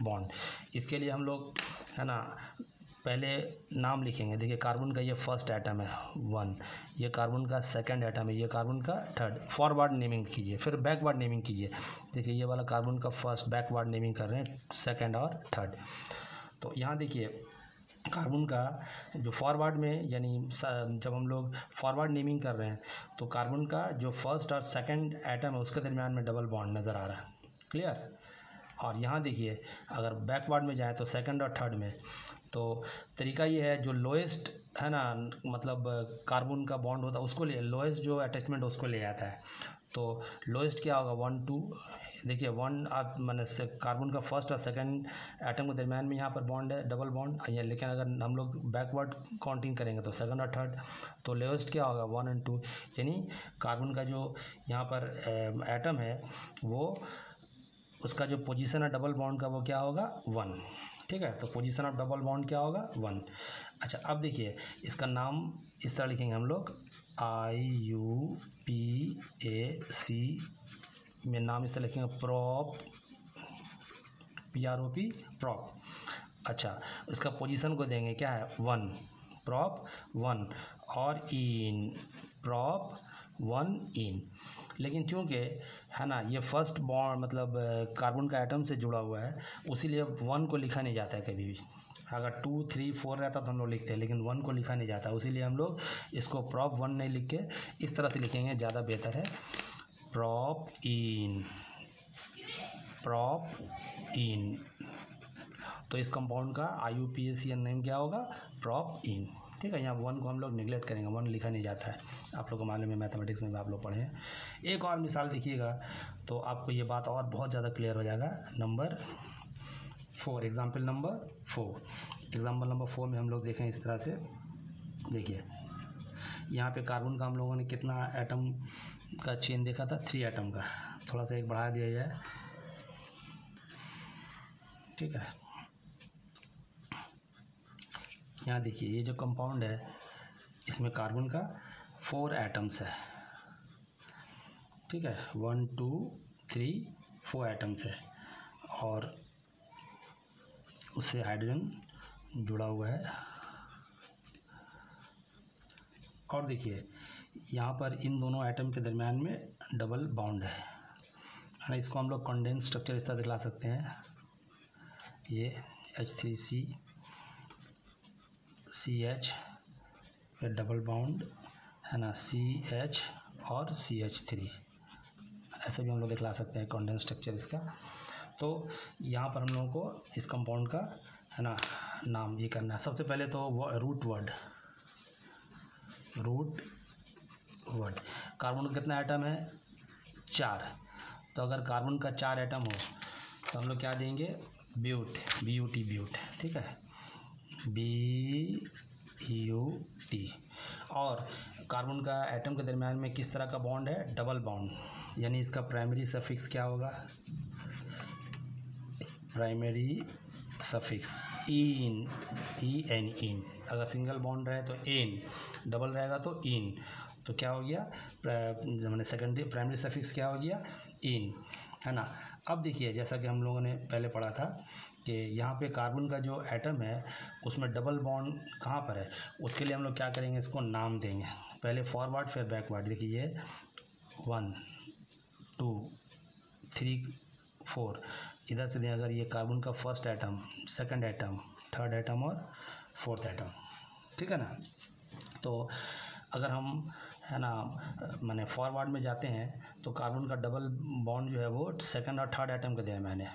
बॉन्ड, इसके लिए हम लोग है ना पहले नाम लिखेंगे। देखिए कार्बन का ये फर्स्ट एटम है 1, ये कार्बन का सेकंड एटम है, ये कार्बन का थर्ड। फॉरवर्ड नेमिंग कीजिए, फिर बैकवर्ड नेमिंग कीजिए। देखिए ये वाला कार्बन का फर्स्ट, बैकवर्ड नेमिंग कर रहे हैं सेकंड और थर्ड। तो यहाँ देखिए कार्बन का जो फॉरवर्ड में, यानी जब हम लोग फॉरवर्ड नेमिंग कर रहे हैं तो कार्बन का जो फर्स्ट और सेकंड एटम है उसके दरमियान में डबल बॉन्ड नज़र आ रहा है, क्लियर। और यहाँ देखिए अगर बैकवर्ड में जाए तो सेकंड और थर्ड में, तो तरीका ये है जो लोएस्ट है ना, मतलब कार्बन का बॉन्ड होता है उसको ले, लोएस्ट जो अटैचमेंट उसको ले आता है। तो लोएस्ट क्या होगा, 1 2, देखिए 1 मैंने से कार्बन का फर्स्ट और सेकंड एटम के दरमियान में यहाँ पर बॉन्ड है, डबल बॉन्ड। लेकिन अगर हम लोग बैकवर्ड काउंटिंग करेंगे तो सेकंड और थर्ड, तो लोएस्ट क्या होगा, 1 और 2, यानी कार्बन का जो यहाँ पर एटम है वो, उसका जो पोजीशन है डबल बॉन्ड का वो क्या होगा, 1, ठीक है। तो पोजीशन ऑफ डबल बॉन्ड क्या होगा, 1। अच्छा अब देखिए इसका नाम इस तरह लिखेंगे हम लोग, IUPAC में नाम इस तरह लिखेंगे, प्रॉप, PROP, प्रॉप। अच्छा इसका पोजीशन को देंगे क्या है, 1, प्रॉप 1। और इन, प्रॉप 1 इन। लेकिन चूंकि है ना ये फर्स्ट बॉन्ड मतलब कार्बन का एटम से जुड़ा हुआ है, उसीलिए 1 को लिखा नहीं जाता है कभी भी। अगर 2, 3, 4 रहता तो हम लोग लिखते हैं, लेकिन 1 को लिखा नहीं जाता, उसीलिए हम लोग इसको प्रॉप 1 नहीं लिख के इस तरह से लिखेंगे, ज़्यादा बेहतर है। प्रॉप इन, प्रॉप इन। तो इस कंपाउंड का IUPAC नेम क्या होगा? प्रॉप इन। ठीक है, यहाँ 1 को हम लोग निगलेक्ट करेंगे, 1 लिखा नहीं जाता है, आप लोग को मालूम है, मैथमेटिक्स में भी आप लोग पढ़े हैं। एक और मिसाल देखिएगा तो आपको ये बात और बहुत ज़्यादा क्लियर हो जाएगा। Number 4, example number 4। Example number 4 में हम लोग देखें इस तरह से, देखिए यहाँ पे कार्बन का हम लोगों ने कितना एटम का चेन देखा था? 3 एटम का। थोड़ा सा एक बढ़ा दिया जाए, ठीक है। यहाँ देखिए ये जो कंपाउंड है इसमें कार्बन का 4 एटम्स है, ठीक है, 1, 2, 3, 4 एटम्स है, और उससे हाइड्रोजन जुड़ा हुआ है। और देखिए यहाँ पर इन दोनों एटम के दरम्यान में डबल बॉन्ड है ना। इसको हम लोग कंडेंस स्ट्रक्चर इस तरह दिखला सकते हैं, ये H3C CH, फिर डबल बॉन्ड है ना CH और CH3, ऐसे भी हम लोग दिखला सकते हैं कंडेंस स्ट्रक्चर इसका। तो यहाँ पर हम लोगों को इस कंपाउंड का है ना नाम ये करना है। सबसे पहले तो रूट वर्ड, कार्बन का कितना एटम है? 4। तो अगर कार्बन का 4 एटम हो तो हम लोग क्या देंगे? ब्यूट, BUT, ब्यूट, ठीक है, BUT। और कार्बन का एटम के दरम्यान में किस तरह का बॉन्ड है? डबल बॉन्ड, यानी इसका प्राइमरी सफिक्स क्या होगा? प्राइमरी सफिक्स इन, EN, इन। अगर सिंगल बॉन्ड रहे तो एन, डबल रहेगा तो इन। तो क्या हो गया? मैंने सेकेंडरी प्राइमरी सफिक्स क्या हो गया? इन, है ना। अब देखिए जैसा कि हम लोगों ने पहले पढ़ा था कि यहाँ पे कार्बन का जो एटम है उसमें डबल बॉन्ड कहाँ पर है, उसके लिए हम लोग क्या करेंगे? इसको नाम देंगे, पहले फॉरवर्ड फिर बैकवर्ड। देखिए ये 1, 2, 3, 4 इधर से दें। अगर ये कार्बन का first atom, second atom, third atom और फोर्थ एटम, ठीक है ना। तो अगर हम है ना माने फॉरवर्ड में जाते हैं तो कार्बन का डबल बॉन्ड जो है वो सेकंड और थर्ड एटम के दरम्यान है,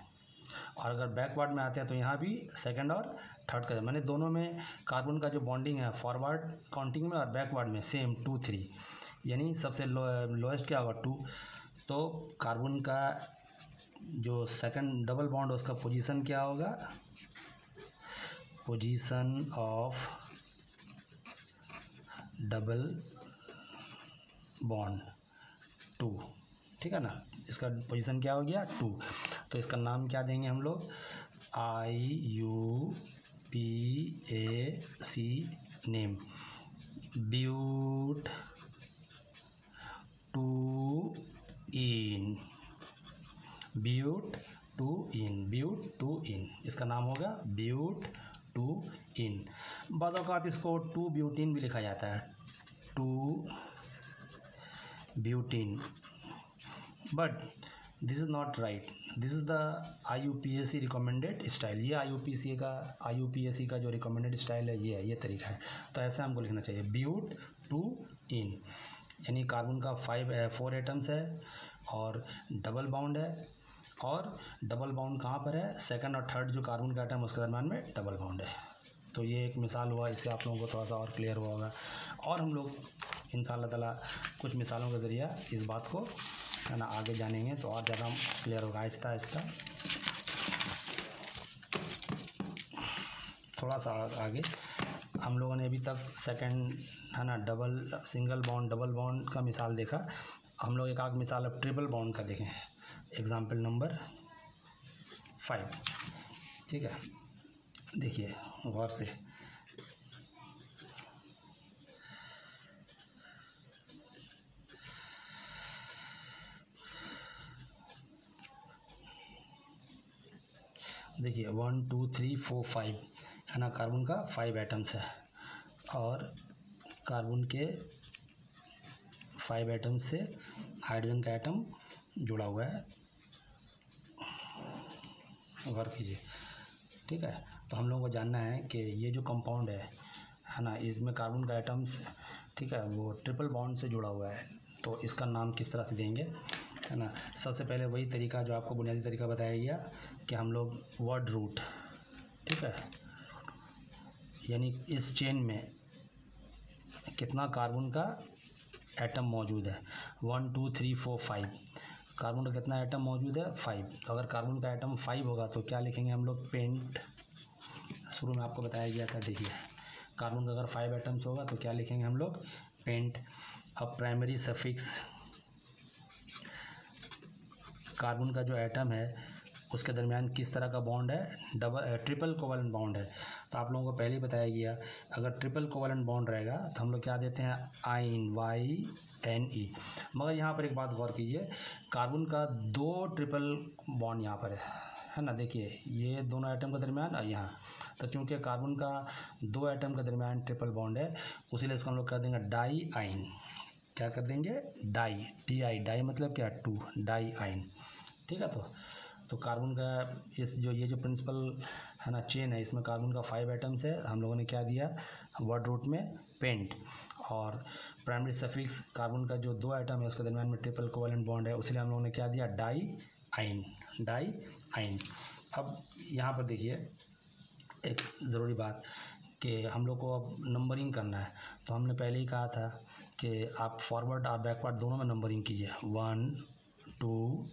और अगर बैकवर्ड में आते हैं तो यहाँ भी सेकंड और थर्ड का, मैंने दोनों में कार्बन का जो बॉन्डिंग है फॉरवर्ड काउंटिंग में और बैकवर्ड में सेम 2, 3, यानी सबसे लोएस्ट क्या होगा? 2। तो कार्बन का जो सेकंड डबल बॉन्ड उसका पोजीशन क्या होगा? पोजीशन ऑफ डबल बॉन्ड 2, ठीक है ना। इसका पोजीशन क्या हो गया? 2। तो इसका नाम क्या देंगे हम लोग? IUPAC नेम, ब्यूट 2 इन, ब्यूट 2 इन, ब्यूट 2 इन, इसका नाम होगा ब्यूट 2 इन। बाद औक़ात इसको 2 ब्यूटीन भी लिखा जाता है, 2 butene, but this is not right, this is the IUPAC recommended style. ये IUPAC का जो रिकमेंडेड स्टाइल है ये है, ये तरीका है। तो ऐसा हमको लिखना चाहिए, ब्यूट 2 इन, यानी कार्बन का 4 एटम्स है और डबल बॉन्ड है, और डबल बॉन्ड कहाँ पर है? सेकंड और थर्ड जो कार्बन का एटम उसके दरम्यान में डबल बॉन्ड है। तो ये एक मिसाल हुआ, इससे आप लोगों को थोड़ा सा और क्लियर हुआ होगा। और हम लोग इंशाअल्लाह ताला कुछ मिसालों के ज़रिए इस बात को है ना आगे जानेंगे तो और ज़्यादा क्लियर होगा आहिस्ता आहिस्ता। थोड़ा सा आगे हम लोगों ने अभी तक सेकंड है ना सिंगल बॉन्ड डबल बॉन्ड का मिसाल देखा। हम लोग एक आग मिसाल अब ट्रिपल बॉन्ड का देखें, एग्जाम्पल नंबर 5, ठीक है। देखिए गौर से, देखिए 1, 2, 3, 4, 5 है ना, कार्बन का 5 एटम्स है और कार्बन के 5 एटम से हाइड्रोजन का एटम जुड़ा हुआ है। गौर कीजिए, ठीक है। तो हम लोगों को जानना है कि ये जो कंपाउंड है ना, इसमें कार्बन का एटम्स, ठीक है, वो ट्रिपल बॉन्ड से जुड़ा हुआ है। तो इसका नाम किस तरह से देंगे, है ना। सबसे पहले वही तरीका जो आपको बुनियादी तरीका बताया गया कि हम लोग वर्ड रूट, ठीक है, यानी इस चेन में कितना कार्बन का एटम मौजूद है, 1 2 3 4 5, कार्बन का कितना एटम मौजूद है, 5। तो अगर कार्बन का एटम 5 होगा तो क्या लिखेंगे हम लोग, पेंट। शुरू में आपको बताया गया था, देखिए कार्बन का अगर 5 एटम्स होगा तो क्या लिखेंगे हम लोग, पेंट। अब प्राइमरी सफिक्स, कार्बन का जो एटम है उसके दरमियान किस तरह का बॉन्ड है, ट्रिपल कोवलेंट बॉन्ड है। तो आप लोगों को पहले ही बताया गया, अगर ट्रिपल कोवलेंट बॉन्ड रहेगा तो हम लोग क्या देते हैं, आइन, YNE। मगर यहाँ पर एक बात गौर कीजिए, कार्बन का 2 ट्रिपल बॉन्ड यहाँ पर है ना। देखिए ये दोनों एटम के दरमियान और यहाँ, तो चूंकि कार्बन का 2 एटम के दरमियान ट्रिपल बॉन्ड है, उसीलिए इसको हम लोग कर देंगे डाई आइन। क्या कर देंगे, डाई, DI, डाई मतलब क्या, 2, डाई आइन, ठीक है। तो कार्बन का ये जो प्रिंसिपल है ना चेन है, इसमें कार्बन का 5 एटम्स है, हम लोगों ने क्या दिया वर्ड रूट में, पेंट। और प्राइमरी सफिक्स, कार्बन का जो 2 एटम है उसके दरमियान में ट्रिपल कोवलेंट बॉन्ड है, इसलिए हम लोगों ने क्या दिया, डाई आइन, डाई आइन। अब यहाँ पर देखिए एक ज़रूरी बात कि हम लोग को अब नंबरिंग करना है। तो हमने पहले ही कहा था कि आप फॉरवर्ड और बैकवर्ड दोनों में नंबरिंग कीजिए, 1 2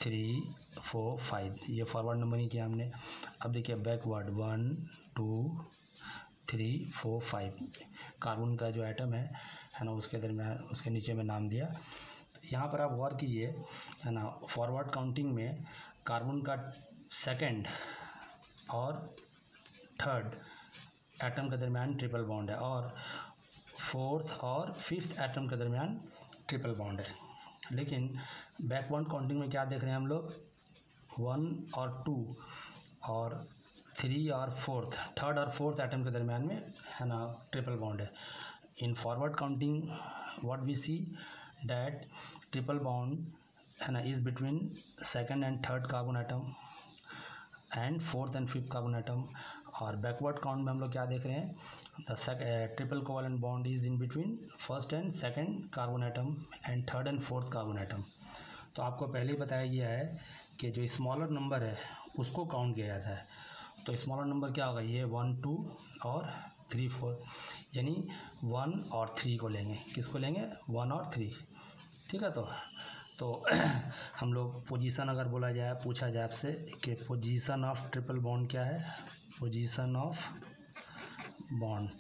3 4 5, ये फॉरवर्ड नंबरिंग किया हमने। अब देखिए बैकवर्ड 1 2 3 4 5, कार्बन का जो एटम है ना उसके दरमियान, उसके नीचे में नाम दिया। यहाँ पर आप गौर कीजिए, है ना, फॉरवर्ड काउंटिंग में कार्बन का 2nd और 3rd एटम के दरमियान ट्रिपल बॉन्ड है, और 4th और 5th एटम के दरमियान ट्रिपल बॉन्ड है। लेकिन बैकवर्ड काउंटिंग में क्या देख रहे हैं हम लोग, 1 और 2 और 3 और 4th, 3rd और 4th एटम के दरमियान में है ना ट्रिपल बॉन्ड है। In forward counting what we see that triple bond है ना is between 2nd and 3rd carbon atom and 4th and 5th carbon atom. और बैकवर्ड काउंट में हम लोग क्या देख रहे हैं, the triple covalent bond is in between 1st and 2nd carbon atom and 3rd and 4th carbon atom. तो आपको पहले ही बताया गया है कि जो स्मॉलर नंबर है उसको काउंट किया जाता है। तो स्मॉलर नंबर क्या होगा, ये 1 2 और 3 4, यानी 1 और 3 को लेंगे, किसको लेंगे, 1 और 3, ठीक है। तो हम लोग पोजीशन अगर बोला जाए, पूछा जाए आपसे कि पोजीशन ऑफ ट्रिपल बॉन्ड क्या है, position of bond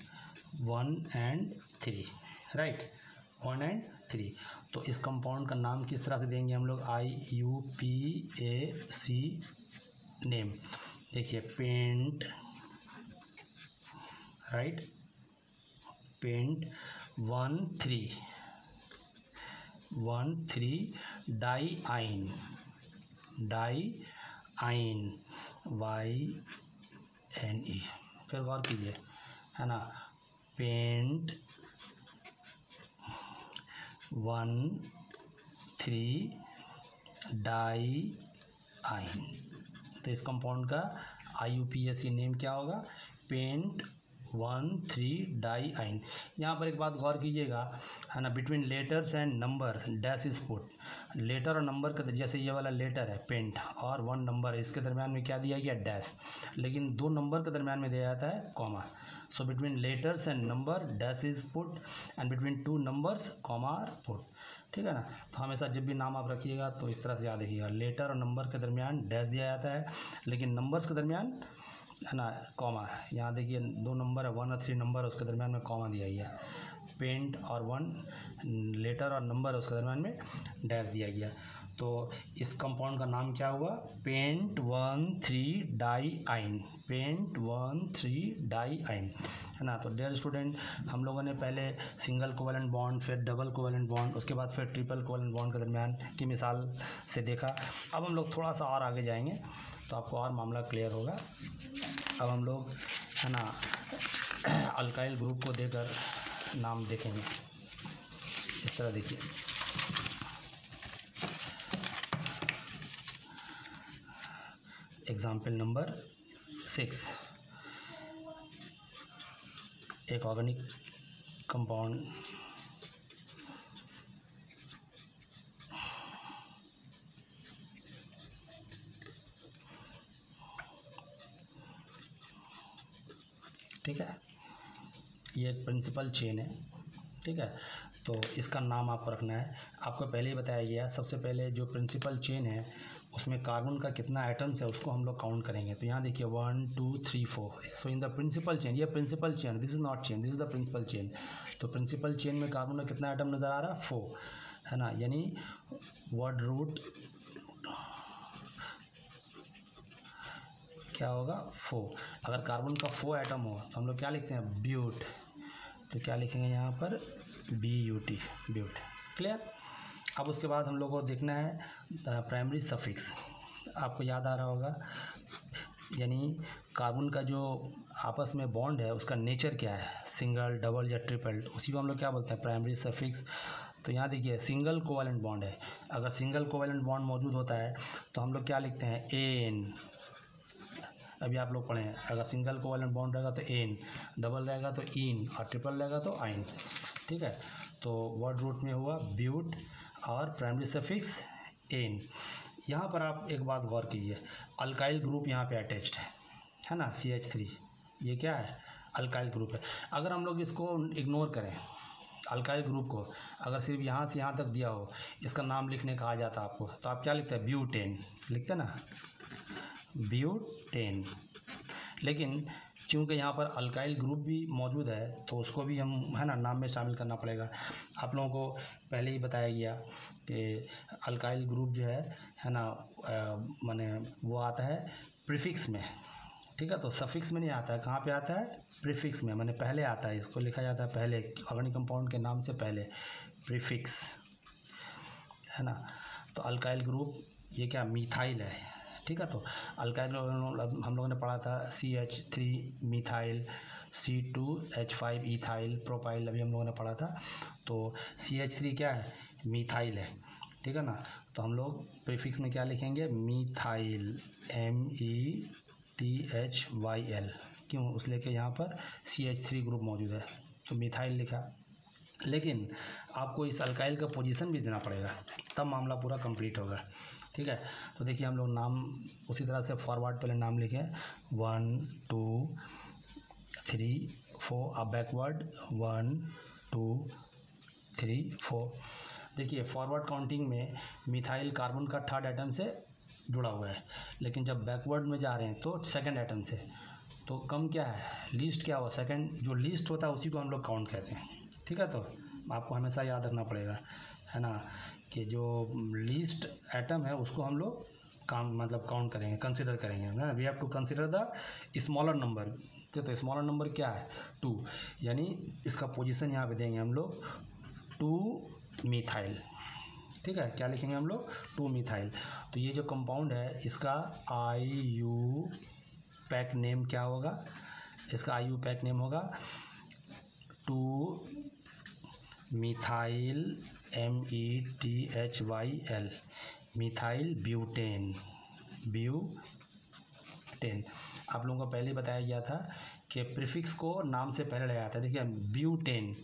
1 and 3, right, 1 and 3। तो इस कंपाउंड का नाम किस तरह से देंगे हम लोग, IUPAC नेम। देखिए पेंट, राइट, पेंट 1 3 डाई आइन, YNE। फिर गौर कीजिए, है ना, पेंट 1 3 डाई आइन। तो इस कंपाउंड का IUPAC नेम क्या होगा, पेंट 1 3 डाई आइन। यहाँ पर एक बात गौर कीजिएगा, है ना, between letters and number dash is put. Letter और नंबर का, जैसे ये वाला लेटर है पेंट और 1 नंबर, इसके दरमियान में क्या दिया गया, डैश। लेकिन 2 नंबर के दरमियान में दिया जाता है comma. So between letters and number dash is put and between 2 numbers comma are put, ठीक है ना। तो हमेशा जब भी नाम आप रखिएगा तो इस तरह से याद रखिएगा, लेटर और नंबर के दरमियान डैश दिया जाता है, लेकिन नंबर्स के दरमियान है ना कॉमा। यहाँ देखिए 2 नंबर है, 1 और 3 नंबर, उसके दरमियान में कॉमा दिया गया। पेंट और 1 लेटर और नंबर, उसके दरमियान में डैश दिया गया। तो इस कंपाउंड का नाम क्या हुआ, पेंट 1 3 डाई आइन, पेंट 1 3 डाई आइन, है ना। तो डियर स्टूडेंट, हम लोगों ने पहले सिंगल कोवलेंट बॉन्ड, फिर डबल कोवलेंट बॉन्ड, उसके बाद फिर ट्रिपल कोवलेंट बॉन्ड के दरमियान की मिसाल से देखा। अब हम लोग थोड़ा सा और आगे जाएंगे तो आपको और मामला क्लियर होगा। अब हम लोग है ना अल्काइल ग्रुप को देकर नाम देखेंगे इस तरह। देखिए एग्जाम्पल नंबर 6, एक ऑर्गेनिक कंपाउंड ठीक है, ये एक प्रिंसिपल चेन है। ठीक है, तो इसका नाम आपको रखना है। आपको पहले ही बताया गया, सबसे पहले जो प्रिंसिपल चेन है उसमें कार्बन का कितना एटम्स है उसको हम लोग काउंट करेंगे। तो यहाँ देखिए 1 2 3 4। So in the principal chain, ये principal chain, this is not chain, this is the principal chain. तो प्रिंसिपल चेन में कार्बन का कितना एटम नज़र आ रहा है? 4, है ना। यानी वर्ड रूट क्या होगा? 4। अगर कार्बन का 4 एटम हो तो हम लोग क्या लिखते हैं? ब्यूट। तो क्या लिखेंगे यहाँ पर? BUT, but. क्लियर। अब उसके बाद हम लोग को देखना है प्राइमरी सफिक्स। आपको याद आ रहा होगा, यानी कार्बन का जो आपस में बॉन्ड है उसका नेचर क्या है, सिंगल, डबल या ट्रिपल, उसी को हम लोग क्या बोलते हैं? Primary suffix. तो यहाँ देखिए सिंगल कोवैलेंट बॉन्ड है। अगर सिंगल कोवैलेंट बॉन्ड मौजूद होता है तो हम लोग क्या लिखते हैं? एन। अभी आप लोग पढ़ें, अगर सिंगल कोवैलेंट बॉन्ड रहेगा तो एन, डबल रहेगा तो इन, और ट्रिपल रहेगा तो आइन। ठीक है, तो वर्ड रूट में हुआ ब्यूट और प्राइमरी सफिक्स एन। यहाँ पर आप एक बात गौर कीजिए, अल्काइल ग्रुप यहाँ पे अटैच्ड है ना, CH3। ये क्या है? अल्काइल ग्रुप है। अगर हम लोग इसको इग्नोर करें, अल्काइल ग्रुप को, अगर सिर्फ यहाँ से यहाँ तक दिया हो, इसका नाम लिखने कहा जाता आपको, तो आप क्या लिखते हैं? ब्यूटेन लिखते ना, ब्यूटेन। लेकिन चूँकि यहाँ पर अल्काइल ग्रुप भी मौजूद है तो उसको भी हम, है ना, नाम में शामिल करना पड़ेगा। आप लोगों को पहले ही बताया गया कि अल्काइल ग्रुप जो है ना, माने वो आता है प्रीफिक्स में। ठीक है, तो सफिक्स में नहीं आता है। कहाँ पे आता है? प्रीफिक्स में, माने पहले आता है। इसको लिखा जाता है पहले, ऑर्गेनिक कंपाउंड के नाम से पहले, प्रीफिक्स, है ना। तो अल्काइल ग्रुप ये क्या? मीथाइल है। ठीक है, तो अल्काइल हम लोगों ने पढ़ा था CH3 methyl, C2H5 ethyl, propyl अभी हम लोगों ने पढ़ा था। तो CH3 क्या है? मीथाइल है। ठीक है ना, तो हम लोग प्रीफिक्स में क्या लिखेंगे? Methyl, METHYL। क्यों? उस लेके यहाँ पर CH3 ग्रुप मौजूद है तो मीथाइल लिखा। लेकिन आपको इस अल्काइल का पोजीशन भी देना पड़ेगा, तब मामला पूरा कंप्लीट होगा। ठीक है, तो देखिए हम लोग नाम उसी तरह से फॉरवर्ड पहले नाम लिखें 1 2 3 4, अब बैकवर्ड 1 2 3 4। देखिए फॉरवर्ड काउंटिंग में मिथाइल कार्बन का थर्ड एटम से जुड़ा हुआ है, लेकिन जब बैकवर्ड में जा रहे हैं तो सेकंड एटम से। तो कम क्या है? लीस्ट क्या हुआ? सेकंड। जो लीस्ट होता है उसी को हम लोग काउंट कहते हैं। ठीक है, तो आपको हमेशा याद रखना पड़ेगा, है ना, कि जो लीस्ट एटम है उसको हम लोग काउंट करेंगे, कंसिडर करेंगे ना। We have to consider the smaller number. तो स्मॉलर नंबर क्या है? 2। यानी इसका पोजीशन यहाँ पे देंगे हम लोग 2 मीथाइल। ठीक है, क्या लिखेंगे हम लोग? 2 मीथाइल। तो ये जो कंपाउंड है इसका IUPAC नेम क्या होगा? इसका IUPAC नेम होगा 2 methyl METHYL, methyl butane, butane. आप लोगों को पहले बताया गया था कि प्रीफिक्स को नाम से पहले लगाया था। देखिए ब्यूटेन,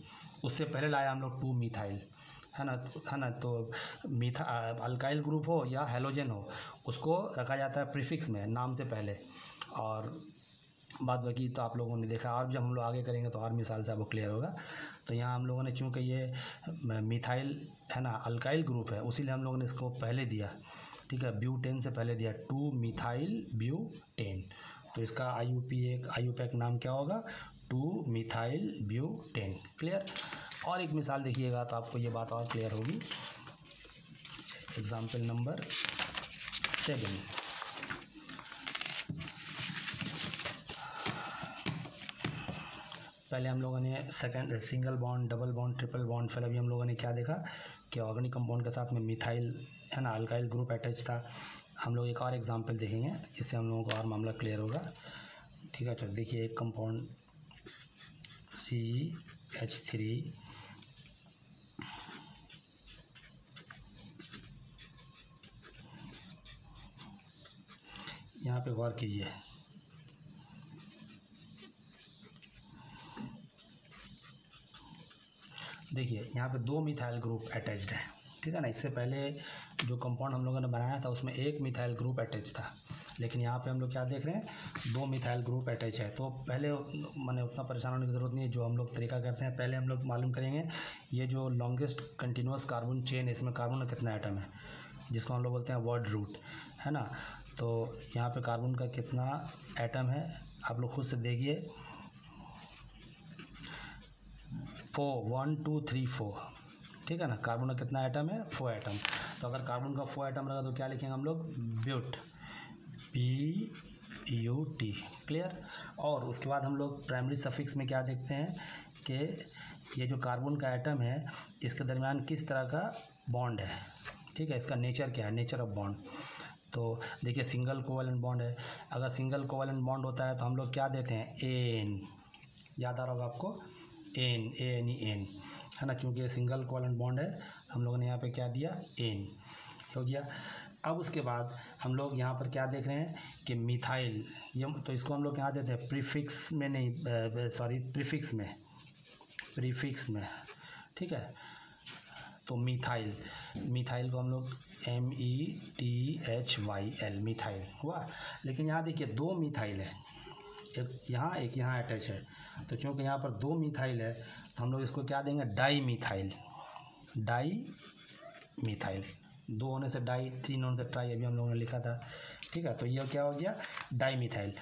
उससे पहले लाया हम लोग 2 मीथाइल, है ना। तो अल्काइल ग्रुप हो या हेलोजन हो, उसको रखा जाता है प्रीफिक्स में, नाम से पहले। और बाद बाकी तो आप लोगों ने देखा, और जब हम लोग आगे करेंगे तो और मिसाल से आपको क्लियर होगा। तो यहाँ हम लोगों ने, चूँकि ये मिथाइल है ना अल्काइल ग्रुप है, उसीलिए हम लोगों ने इसको पहले दिया। ठीक है, ब्यूटेन से पहले दिया 2 मीथाइल ब्यूटेन। तो इसका IUPAC नाम क्या होगा? 2 मीथाइल ब्यूटेन। क्लियर। और एक मिसाल देखिएगा तो आपको ये बात और क्लियर होगी। Example number 7। पहले हम लोगों ने second single bond, double bond, triple bond, फिर अभी हम लोगों ने क्या देखा कि ऑर्गेनिक कंपाउंड के साथ में मिथाइल, है ना, अल्काइल ग्रुप अटैच था। हम लोग एक और एग्जांपल देखेंगे, इससे हम लोगों को और मामला क्लियर होगा। ठीक है, तो देखिए एक कंपाउंड H3 यहाँ पे गौर कीजिए, देखिए यहाँ पे 2 मिथाइल ग्रुप अटैच्ड है, ठीक है ना। इससे पहले जो कंपाउंड हम लोगों ने बनाया था उसमें 1 मिथाइल ग्रुप अटैच था, लेकिन यहाँ पे हम लोग क्या देख रहे हैं, 2 मिथाइल ग्रुप अटैच है। तो पहले माने उतना परेशान होने की ज़रूरत नहीं है। जो हम लोग तरीका करते हैं, पहले हम लोग मालूम करेंगे ये जो लॉन्गेस्ट कंटिन्यूस कार्बन चेन है, इसमें कार्बन का कितना एटम है, जिसको हम लोग बोलते हैं वर्ड रूट, है ना। तो यहाँ पे कार्बन का कितना एटम है आप लोग खुद से देखिए, 4 1 2 3 4, ठीक है ना। कार्बन का कितना एटम है, 4 एटम। तो अगर कार्बन का 4 एटम रहेगा तो क्या लिखेंगे हम लोग, ब्यूट, BUT, क्लियर। और उसके बाद हम लोग प्राइमरी सफिक्स में क्या देखते हैं कि ये जो कार्बन का एटम है इसके दरमियान किस तरह का बॉन्ड है, ठीक है, इसका नेचर क्या है, नेचर ऑफ बॉन्ड। तो देखिए सिंगल कोवलेंट बॉन्ड है, अगर सिंगल कोवलेंट बॉन्ड होता है तो हम लोग क्या देते हैं, एन, याद आ रहा होगा आपको, एन, ANE, है ना। चूँकि ये सिंगल कोवलेंट बॉन्ड है हम लोगों ने यहाँ पे क्या दिया, एन, हो गया। अब उसके बाद हम लोग यहाँ पर क्या देख रहे हैं कि मिथाइल, ये तो इसको हम लोग यहाँ देते हैं प्रीफिक्स में, नहीं सॉरी प्रीफिक्स में, ठीक है। तो मिथाइल, मिथाइल को हम लोग METHYL, मिथाइल हुआ। लेकिन यहाँ देखिए 2 मिथाइल है, एक यहाँ अटैच है। तो क्योंकि यहाँ पर 2 मिथाइल है तो हम लोग इसको क्या देंगे, डाई मिथाइल, 2 होने से डाई, 3 होने से ट्राई, अभी हम लोगों ने लिखा था, ठीक है। तो ये क्या हो गया, डाई मिथाइल,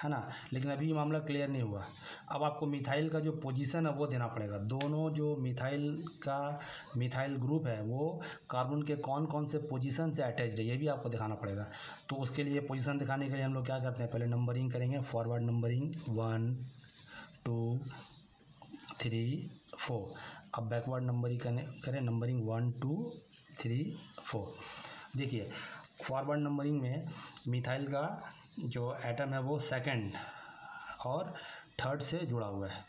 है ना। लेकिन अभी मामला क्लियर नहीं हुआ। अब आपको मिथाइल का जो पोजीशन है वो देना पड़ेगा। दोनों जो मिथाइल ग्रुप है वो कार्बन के कौन कौन से पोजीशन से अटैच्ड है ये भी आपको दिखाना पड़ेगा। तो उसके लिए पोजीशन दिखाने के लिए हम लोग क्या करते हैं, पहले नंबरिंग करेंगे, फॉरवर्ड नंबरिंग 1 2 3 4। अब बैकवर्ड नंबरिंग करें, नंबरिंग 1 2 3 4। देखिए फॉरवर्ड नंबरिंग में मिथाइल का जो एटम है वो सेकंड और थर्ड से जुड़ा हुआ है,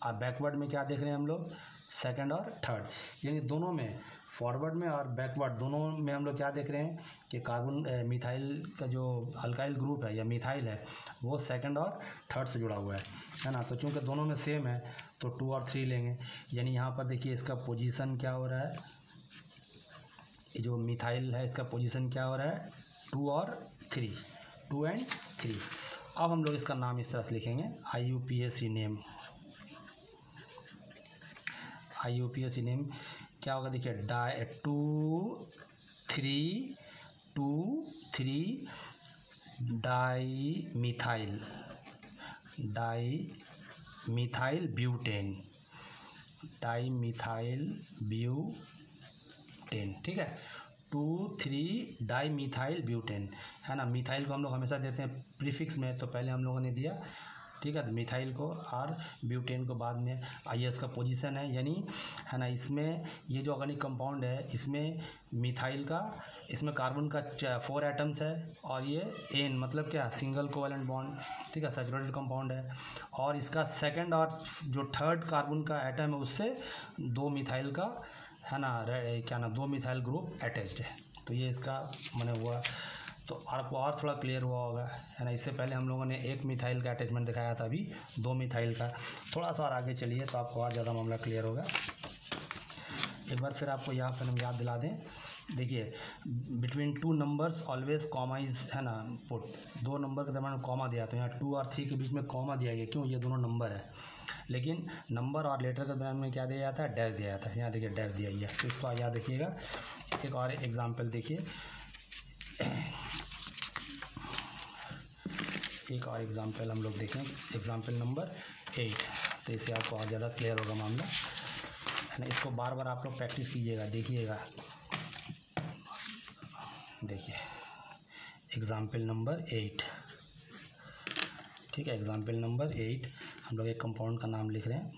और बैकवर्ड में क्या देख रहे हैं हम लोग, सेकंड और थर्ड, यानी दोनों में, फॉरवर्ड में और बैकवर्ड दोनों में हम लोग क्या देख रहे हैं कि कार्बन मिथाइल का जो अल्काइल ग्रुप है या मिथाइल है वो सेकंड और थर्ड से जुड़ा हुआ है ना। तो चूंकि दोनों में सेम है तो 2 और 3 लेंगे, यानी यहाँ पर देखिए इसका पोजीशन क्या हो रहा है, ये जो मिथाइल है इसका पोजीशन क्या हो रहा है, 2 और 3, 2 and 3। अब हम लोग इसका नाम इस तरह से लिखेंगे, IUPAC नेम क्या होगा, देखिए 2 3 डाई मिथाइल ब्यूटेन, ठीक है, 2 3 डाई मिथाइल ब्यूटेन, है ना। मिथाइल को हम लोग हमेशा देते हैं प्रीफिक्स में, तो पहले हम लोगों ने दिया, ठीक है, तो मिथाइल को और ब्यूटेन को बाद में। आइए इसका पोजीशन है, यानी है ना, इसमें ये जो ऑर्गेनिक कंपाउंड है इसमें मिथाइल का, इसमें कार्बन का 4 एटम्स है, और ये एन मतलब क्या, सिंगल कोवलेंट बॉन्ड, ठीक है, सैचुरेटेड कंपाउंड है। और इसका सेकंड और जो थर्ड कार्बन का एटम है उससे 2 मिथाइल का, है ना, क्या नाम, 2 मिथाइल ग्रुप अटैच्ड है। तो ये इसका मैंने हुआ, तो आपको और थोड़ा क्लियर हुआ होगा, है ना। इससे पहले हम लोगों ने 1 मिथाइल का अटैचमेंट दिखाया था, अभी 2 मिथाइल का। थोड़ा सा और आगे चलिए तो आपको और ज़्यादा मामला क्लियर होगा। एक बार फिर आपको यहाँ पर हम याद दिला दें, देखिए between 2 numbers always comma is, है ना, पुट, 2 नंबर के दरम्यान कॉमा दिया, तो यहाँ 2 और 3 के बीच में कॉमा दिया गया, क्यों, ये दोनों नंबर है। लेकिन नंबर और लेटर के दरम्यान में क्या दिया जाता है, डैश दिया जाता है। यहाँ देखिए डैश दिया गया, तो इसको याद रखिएगा। एक और एग्जाम्पल देखिए, एक और एग्जाम्पल हम लोग देखें, एग्जाम्पल नंबर 8, तो इससे आपको और ज़्यादा क्लियर होगा मामला, है ना। इसको बार बार आप लोग प्रैक्टिस कीजिएगा, देखिएगा। देखिए एग्जाम्पल नंबर 8, ठीक है, एग्जाम्पल नंबर 8 हम लोग एक कंपाउंड का नाम लिख रहे हैं,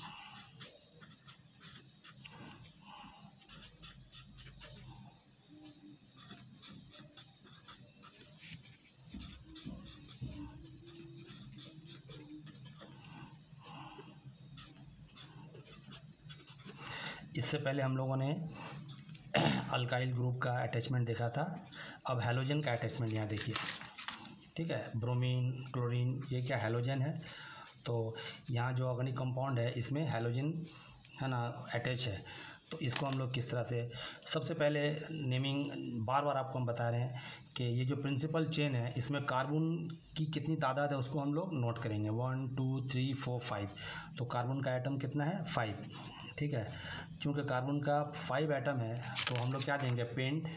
इससे पहले हम लोगों ने अल्काइल ग्रुप का अटैचमेंट देखा था। अब हैलोजन का अटैचमेंट यहाँ देखिए, ठीक है। ब्रोमीन, क्लोरीन, ये क्या हैलोजन है। तो यहाँ जो ऑर्गेनिक कंपाउंड है इसमें हैलोजन है ना अटैच है। तो इसको हम लोग किस तरह से, सबसे पहले नेमिंग बार बार आपको हम बता रहे हैं कि ये जो प्रिंसिपल चेन है इसमें कार्बन की कितनी तादाद है उसको हम लोग नोट करेंगे। 1 2 3 4 5। तो कार्बन का एटम कितना है 5, ठीक है। चूँकि कार्बन का 5 एटम है तो हम लोग क्या देंगे पेंट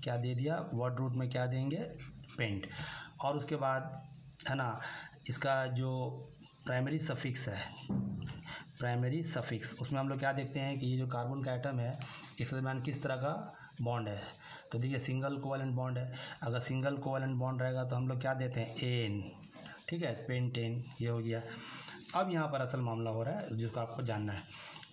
क्या दे दिया, वर्ड रूट में क्या देंगे पेंट। और उसके बाद है ना इसका जो प्राइमरी सफिक्स उसमें हम लोग क्या देखते हैं कि ये जो कार्बन का एटम है इस दरम्यान किस तरह का बॉन्ड है। तो देखिए सिंगल कोवैलेंट बॉन्ड है। अगर सिंगल कोवैलेंट बॉन्ड रहेगा तो हम लोग क्या देते हैं एन, ठीक है, पेंटेन, ये हो गया। अब यहाँ पर असल मामला हो रहा है जिसको आपको जानना है,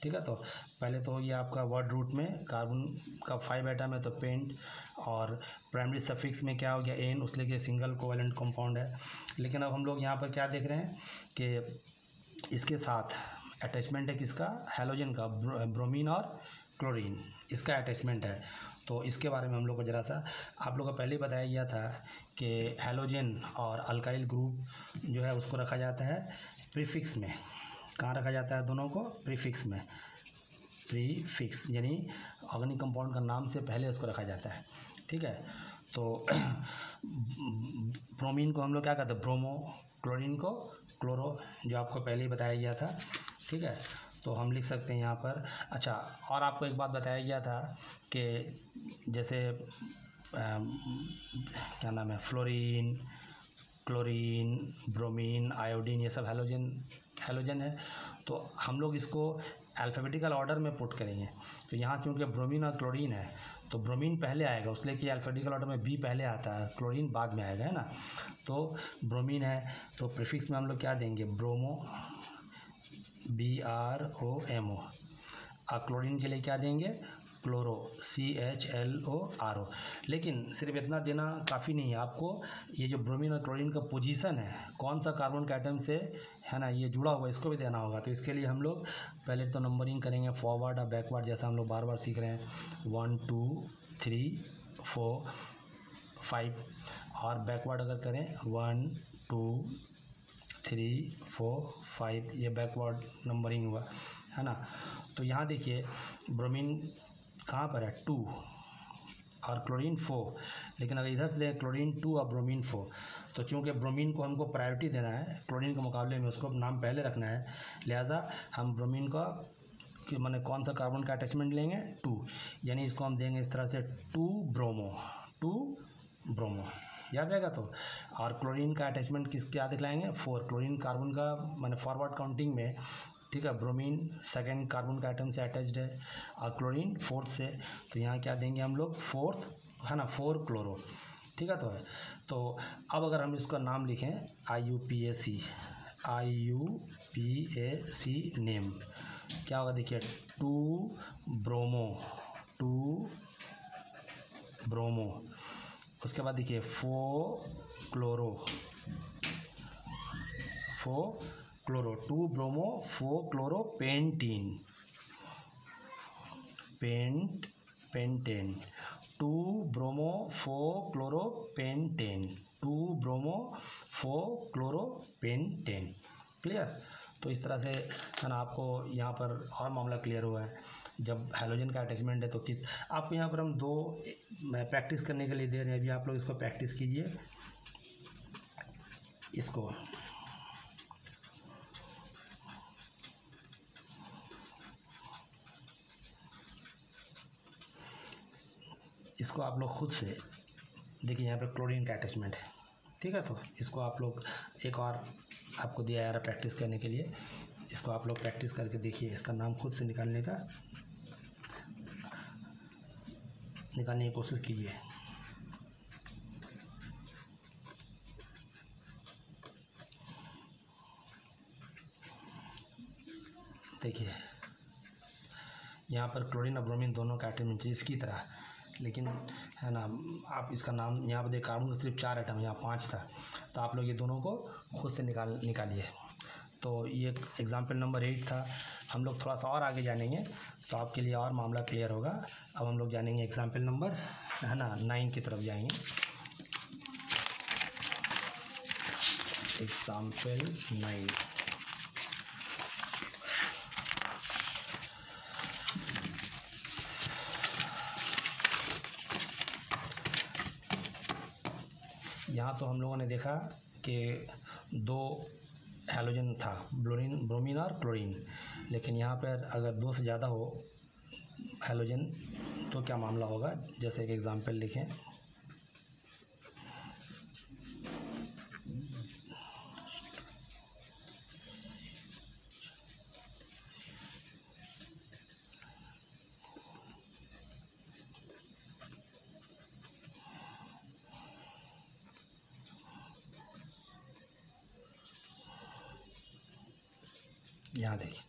ठीक है। तो पहले तो ये आपका वर्ड रूट में कार्बन का 5 एटम है तो पेंट, और प्राइमरी सफिक्स में क्या हो गया एन, उसलिए कि सिंगल कोवैलेंट कंपाउंड है। लेकिन अब हम लोग यहाँ पर क्या देख रहे हैं कि इसके साथ अटैचमेंट है किसका, हैलोजन का, ब्रोमीन और क्लोरीन, इसका अटैचमेंट है। तो इसके बारे में हम लोग को ज़रा सा आप लोगों को पहले बताया गया था कि हैलोजन और अल्काइल ग्रुप जो है उसको रखा जाता है प्रीफिक्स में। कहाँ रखा जाता है दोनों को, प्रीफिक्स में। प्रीफिक्स यानी ऑर्गेनिक कंपाउंड का नाम से पहले उसको रखा जाता है, ठीक है। तो ब्रोमीन को हम लोग क्या कहते हैं ब्रोमो, क्लोरीन को क्लोरो, जो आपको पहले ही बताया गया था, ठीक है। तो हम लिख सकते हैं यहाँ पर। अच्छा, और आपको एक बात बताया गया था कि जैसे क्या नाम है, फ्लोरीन, क्लोरीन, ब्रोमीन, आयोडीन, ये सब हैलोजन है। तो हम लोग इसको अल्फ़ाबेटिकल ऑर्डर में पुट करेंगे। तो यहाँ चूँकि ब्रोमीन और क्लोरीन है तो ब्रोमीन पहले आएगा, उसलिए कि अल्फ़ाबेटिकल ऑर्डर में बी पहले आता है, क्लोरीन बाद में आएगा, है ना। तो ब्रोमीन है तो प्रीफिक्स में हम लोग क्या देंगे ब्रोमो, BROMO। और क्लोरीन के लिए क्या देंगे क्लोरो, CHLORO। लेकिन सिर्फ इतना देना काफ़ी नहीं है, आपको ये जो ब्रोमीन और क्लोरीन का पोजीशन है, कौन सा कार्बन का एटम से है ना ये जुड़ा हुआ है, इसको भी देना होगा। तो इसके लिए हम लोग पहले तो नंबरिंग करेंगे फॉरवर्ड और बैकवर्ड, जैसा हम लोग बार बार सीख रहे हैं, 1 2 3 4 5। और बैकवर्ड अगर करें 1 2 3 4 5, ये बैकवर्ड नंबरिंग हुआ, है ना। तो यहाँ देखिए ब्रोमीन कहाँ पर है 2 और क्लोरीन 4, लेकिन अगर इधर से देखें क्लोरीन 2 और ब्रोमीन 4, तो चूँकि ब्रोमीन को हमको प्रायोरिटी देना है क्लोरीन के मुकाबले में, उसको नाम पहले रखना है, लिहाजा हम ब्रोमीन का कि मैंने कौन सा कार्बन का अटैचमेंट लेंगे 2, यानी इसको हम देंगे इस तरह से 2 ब्रोमो, याद रहेगा। तो और क्लोरीन का अटैचमेंट किस क्या दिखलाएंगे 4, क्लोरीन कार्बन का मैंने फॉरवर्ड काउंटिंग में, ठीक है, ब्रोमीन सेकंड कार्बन का आइटम से अटैच्ड है और क्लोरीन फोर्थ से, तो यहाँ क्या देंगे हम लोग फोर्थ, है ना, 4 क्लोरो, ठीक है। तो अब अगर हम इसका नाम लिखें IUPAC नेम क्या होगा देखिए 2 ब्रोमो, उसके बाद देखिए 4 chloro, 2 bromo 4 chloro pentane, 2 bromo 4 chloro pentane, 2 bromo 4 chloro pentane, clear. तो इस तरह से है ना आपको यहाँ पर और मामला क्लियर हुआ है। जब हैलोजन का अटैचमेंट है तो किस, आपको यहाँ पर हम 2 प्रैक्टिस करने के लिए दे रहे हैं, अभी आप लोग इसको प्रैक्टिस कीजिए। इसको आप लोग खुद से देखिए, यहाँ पर क्लोरीन का अटैचमेंट है, ठीक है। तो इसको आप लोग एक और आपको दिया जा रहा है प्रैक्टिस करने के लिए, इसको आप लोग प्रैक्टिस करके देखिए, इसका नाम खुद से निकालने की कोशिश कीजिए। देखिए यहाँ पर क्लोरीन और ब्रोमीन दोनों का अटैचमेंट इसकी तरह, लेकिन है ना आप इसका नाम यहाँ पर देख, कार्बन का सिर्फ 4 एटम, यहाँ 5 था, तो आप लोग ये दोनों को खुद से निकालिए। तो ये एग्जाम्पल नंबर 8 था। हम लोग थोड़ा सा और आगे जानेंगे तो आपके लिए और मामला क्लियर होगा। अब हम लोग जानेंगे एग्जाम्पल नंबर 9 की तरफ जाएंगे। एग्जाम्पल 9। यहाँ तो हम लोगों ने देखा कि 2 हैलोजन था, ब्रोमीन और क्लोरीन, लेकिन यहाँ पर अगर 2 से ज़्यादा हो हैलोजन तो क्या मामला होगा। जैसे एक एग्जांपल लिखें, यहाँ देखिए,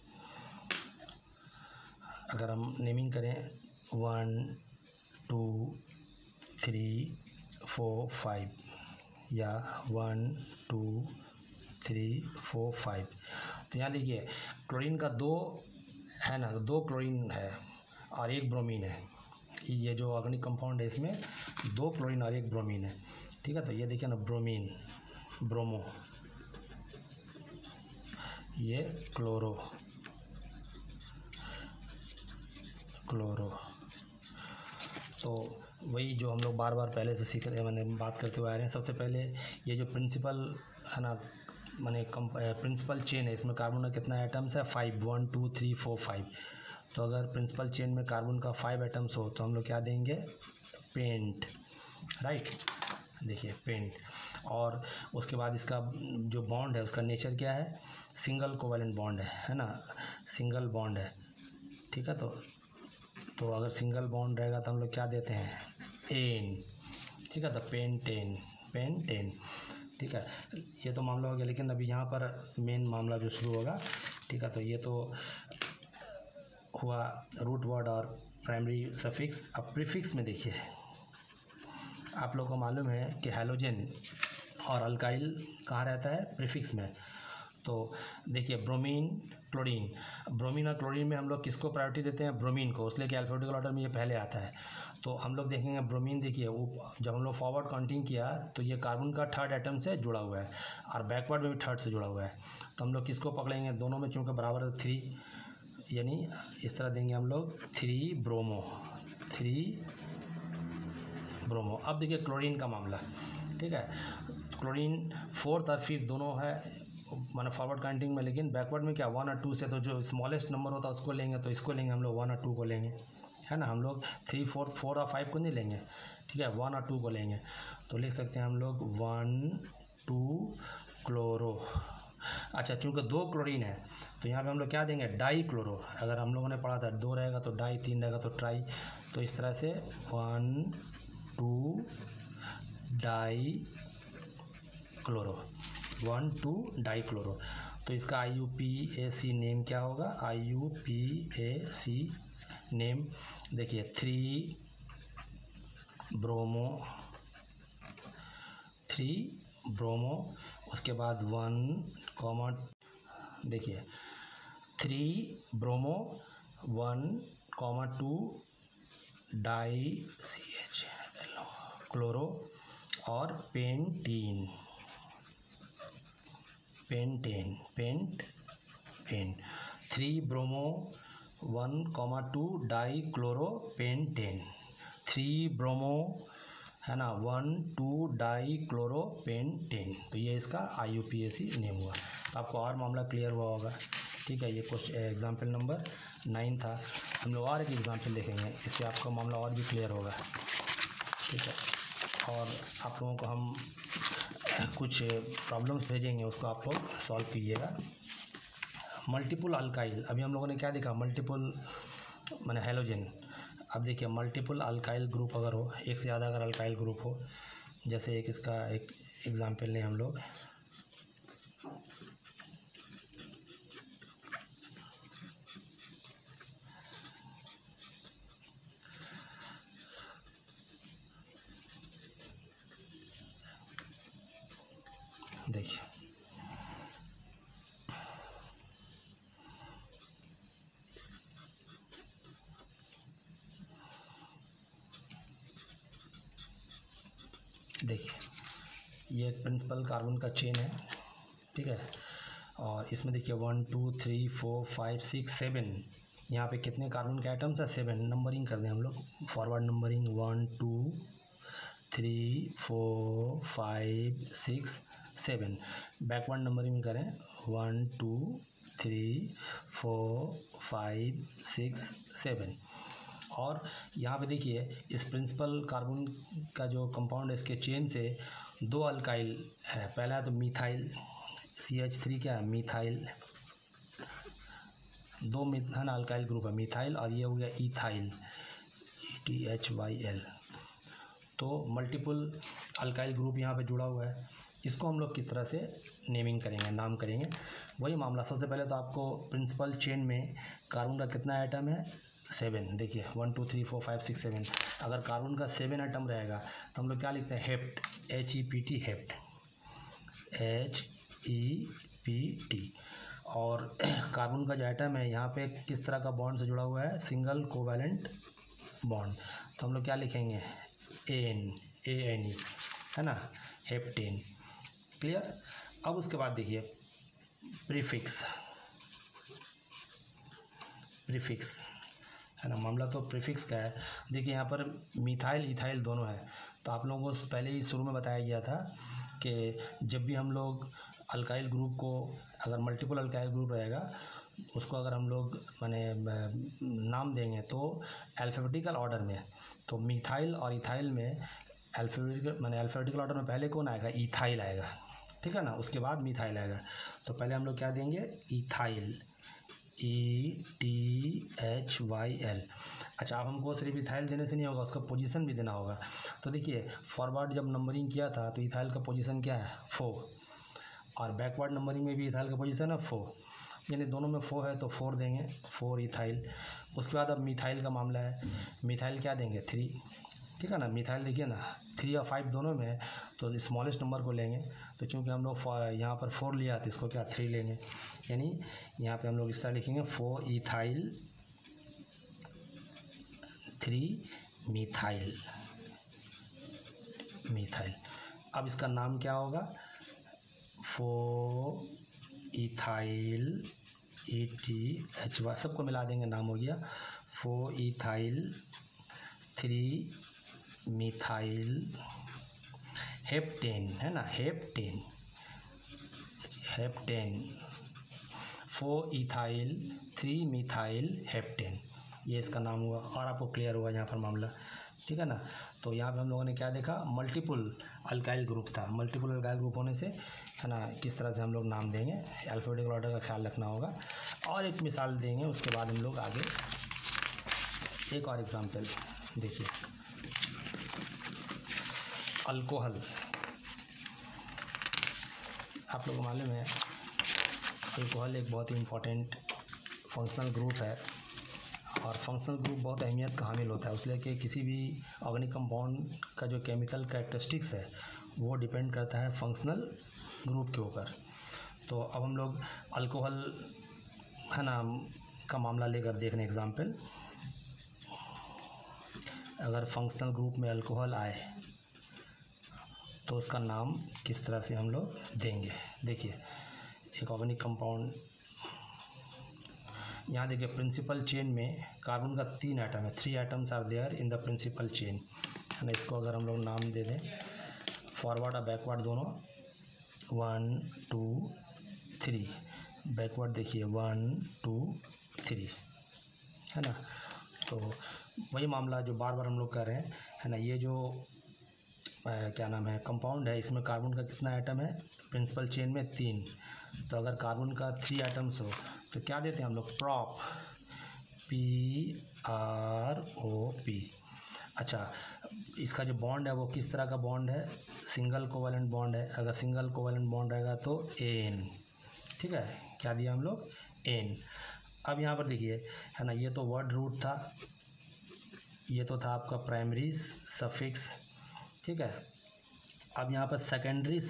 अगर हम नेमिंग करें 1 2 3 4 5 या 1 2 3 4 5, तो यहाँ देखिए क्लोरीन का 2 है ना, 2 क्लोरीन है और 1 ब्रोमीन है। ये जो ऑर्गेनिक कंपाउंड है इसमें 2 क्लोरीन और 1 ब्रोमीन है, ठीक है। तो ये देखिए ना, ब्रोमीन, ब्रोमो, ये क्लोरो, तो वही जो हम लोग बार बार पहले से सीख रहे हैं, मैंने बात करते हुए आ रहे हैं। सबसे पहले ये जो प्रिंसिपल है ना, माने प्रिंसिपल चेन है, इसमें कार्बन का कितना एटम्स है, 5, 1 2 3 4 5। तो अगर प्रिंसिपल चेन में कार्बन का 5 एटम्स हो तो हम लोग क्या देंगे, पेंट, राइट। देखिए पेंट, और उसके बाद इसका जो बॉन्ड है उसका नेचर क्या है, सिंगल कोवेलेंट बॉन्ड है ना, सिंगल बॉन्ड है, ठीक है। तो अगर सिंगल बॉन्ड रहेगा तो हम लोग क्या देते हैं, एन, ठीक है। तो पेंटेन, ठीक है। ये तो मामला हो गया, लेकिन अभी यहाँ पर मेन मामला जो शुरू होगा, ठीक है। तो ये तो हुआ रूट वर्ड और प्राइमरी सफिक्स। अब प्रीफिक्स में देखिए, आप लोगों को मालूम है कि हैलोजन और अल्काइल कहाँ रहता है, प्रीफिक्स में। तो देखिए ब्रोमीन, क्लोरीन, ब्रोमीन और क्लोरीन में हम लोग किसको प्रायोरिटी देते हैं, ब्रोमीन को, इसलिए कि अल्फाबेटिकल ऑर्डर में ये पहले आता है। तो हम लोग देखेंगे ब्रोमीन, देखिए वो जब हम लोग फॉरवर्ड काउंटिंग किया तो ये कार्बन का 3rd एटम से जुड़ा हुआ है और बैकवर्ड में भी 3rd से जुड़ा हुआ है। तो हम लोग किसको पकड़ेंगे, दोनों में चूँकि बराबर है 3, यानी इस तरह देंगे हम लोग 3 ब्रोमो। अब देखिए क्लोरीन का मामला, ठीक है। क्लोरीन 4th और 5th दोनों है, माना फॉरवर्ड काउंटिंग में, लेकिन बैकवर्ड में क्या 1 और 2 से, तो जो स्मॉलेस्ट नंबर होता है उसको लेंगे। तो इसको लेंगे हम लोग, 1 और 2 को लेंगे, है ना। हम लोग 3 4 और 5 को नहीं लेंगे, ठीक है, 1 और 2 को लेंगे। तो लिख सकते हैं हम लोग 1 2 क्लोरो। अच्छा, चूँकि 2 क्लोरीन है तो यहाँ पे हम लोग क्या देंगे, डाई क्लोरो। अगर हम लोगों ने पढ़ा था 2 रहेगा तो डाई, 3 रहेगा तो ट्राई। तो इस तरह से 1 2 डाई क्लोरो, 1 2 डाई क्लोरो। तो इसका IUPAC नेम क्या होगा, IUPAC नेम देखिए 3 ब्रोमो, उसके बाद 1, देखिए 3 ब्रोमो 1, 2 डाई CH क्लोरो और pent 3 bromo 1, 2 di chloro pentane, 3 bromo है ना, 1 2 डाई क्लोरो पेंटेन। तो ये इसका IUPAC नेम हुआ। तो आपको और मामला क्लियर हुआ होगा, ठीक है। ये क्वेश्चन एग्जाम्पल नंबर 9 था। हम लोग और एक एग्जाम्पल देखेंगे, इससे आपका मामला और भी क्लियर होगा, ठीक है। और आप लोगों को हम कुछ प्रॉब्लम्स भेजेंगे, उसको आप लोग सॉल्व कीजिएगा। मल्टीपल अल्काइल, अभी हम लोगों ने क्या देखा, मल्टीपल माने हैलोजन। अब देखिए मल्टीपल अल्काइल ग्रुप अगर हो, एक से ज़्यादा अगर अल्काइल ग्रुप हो, जैसे एक इसका एक एग्जांपल लें हम लोग, देखिए ये एक प्रिंसिपल कार्बन का चेन है, ठीक है। और इसमें देखिए 1 2 3 4 5 6 7, यहाँ पे कितने कार्बन के आइटम्स है? 7। नंबरिंग कर दें हम लोग, फॉरवर्ड नंबरिंग 1 2 3 4 5 6 7। बैकवर्ड नंबरिंग करें 1 2 3 4 5 6 7। और यहाँ पे देखिए इस प्रिंसिपल कार्बन का जो कंपाउंड है, इसके चेन से 2 अल्काइल है। पहला है तो मिथाइल, CH3 क्या है? मिथाइल। 2 मिथाइल अल्काइल ग्रुप है, मिथाइल, और ये हो गया इथाइल, ETHYL। तो मल्टीपल अल्काइल ग्रुप यहाँ पे जुड़ा हुआ है। इसको हम लोग किस तरह से नेमिंग करेंगे, नाम करेंगे, वही मामला। सबसे पहले तो आपको प्रिंसिपल चेन में कार्बन का कितना आइटम है? 7। देखिए 1 2 3 4 5 6 7। अगर कार्बन का 7 आइटम रहेगा तो हम लोग क्या लिखते हैं? Hept, HEPT, hept, HEPT। और कार्बन का जो आइटम है यहाँ पे किस तरह का बॉन्ड से जुड़ा हुआ है? Single covalent bond. तो हम लोग क्या लिखेंगे? ANE, है ना, हेप्टेन। क्लियर। अब उसके बाद देखिए प्रीफिक्स है ना, मामला तो प्रीफिक्स का है। देखिए यहाँ पर मिथाइल इथाइल दोनों है। तो आप लोगों को पहले ही शुरू में बताया गया था कि जब भी हम लोग अल्काइल ग्रुप को, अगर मल्टीपल अल्काइल ग्रुप रहेगा, उसको अगर हम लोग नाम देंगे तो अल्फ़ाबेटिकल ऑर्डर में। तो मिथाइल और इथाइल में अल्फ़ाबेटिकल ऑर्डर में पहले कौन आएगा? इथाइल आएगा, ठीक है ना, उसके बाद मिथाइल आएगा। तो पहले हम लोग क्या देंगे? Ethyl, ETHYL। अच्छा, अब हमको सिर्फ इथाइल देने से नहीं होगा, उसका पोजीशन भी देना होगा। तो देखिए फॉरवर्ड जब नंबरिंग किया था तो इथाइल का पोजीशन क्या है? 4। और बैकवर्ड नंबरिंग में भी इथाइल का पोजीशन है 4, यानी दोनों में 4 है तो 4 देंगे, 4 इथाइल। उसके बाद अब मिथाइल का मामला है, मिथाइल क्या देंगे? 3, ठीक है ना। मिथाइल देखिए ना 3 और 5 दोनों में है, तो स्मॉलेस्ट नंबर को लेंगे। तो चूँकि हम लोग यहाँ पर 4 लिया तो इसको क्या 3 लेंगे, यानी यहाँ पे हम लोग इस तरह लिखेंगे 4 इथाइल 3 मिथाइल। अब इसका नाम क्या होगा? 4 इथाइल ETHY, सबको मिला देंगे, नाम हो गया 4 इथाइल 3 मिथाइल हेप्टेन, है ना, हेप्टेन 4 इथाइल 3 मिथाइल हेप्टेन, ये इसका नाम हुआ। और आपको क्लियर हुआ यहाँ पर मामला, ठीक है ना। तो यहाँ पे हम लोगों ने क्या देखा? मल्टीपल अल्काइल ग्रुप था। मल्टीपल अल्काइल ग्रुप होने से, है ना, किस तरह से हम लोग नाम देंगे, अल्फ़ाबेटिकल ऑर्डर का ख्याल रखना होगा। और एक मिसाल देंगे, उसके बाद हम लोग आगे एक और एग्जांपल देखिए। अल्कोहल, आप लोगों को मालूम है अल्कोहल एक बहुत ही इम्पोर्टेंट फंक्शनल ग्रुप है। और फंक्शनल ग्रुप बहुत अहमियत का हामिल होता है, इसलिए कि किसी भी ऑर्गेनिक कंपाउंड का जो केमिकल कैरेक्टरिस्टिक्स है वो डिपेंड करता है फंक्शनल ग्रुप के ऊपर। तो अब हम लोग अल्कोहल, है ना, का मामला लेकर देख रहे हैं एग्जाम्पल। अगर फंक्शनल ग्रुप में अल्कोहल आए तो उसका नाम किस तरह से हम लोग देंगे? देखिए एक ऑर्गेनिक कंपाउंड, यहाँ देखिए प्रिंसिपल चेन में कार्बन का 3 आइटम है, 3 items are there in the principal chain, है ना। इसको अगर हम लोग नाम दे दें, फॉरवर्ड और बैकवर्ड दोनों, 1 2 3, बैकवर्ड देखिए 1 2 3, है ना। तो वही मामला जो बार बार हम लोग कर रहे हैं, है ना। ये जो क्या नाम है कंपाउंड है, इसमें कार्बन का कितना आइटम है? प्रिंसिपल चेन में 3। तो अगर कार्बन का 3 आइटम्स हो तो क्या देते हैं हम लोग? Prop, PROP। अच्छा, इसका जो बॉन्ड है वो किस तरह का बॉन्ड है? सिंगल कोवैलेंट बॉन्ड है। अगर सिंगल कोवैलेंट बॉन्ड रहेगा तो AN, ठीक है। क्या दिया हम लोग? AN। अब यहाँ पर देखिए, है ना, ये तो वर्ड रूट था, ये तो था आपका प्राइमरी सफिक्स, ठीक है। अब यहाँ पर सेकेंडरी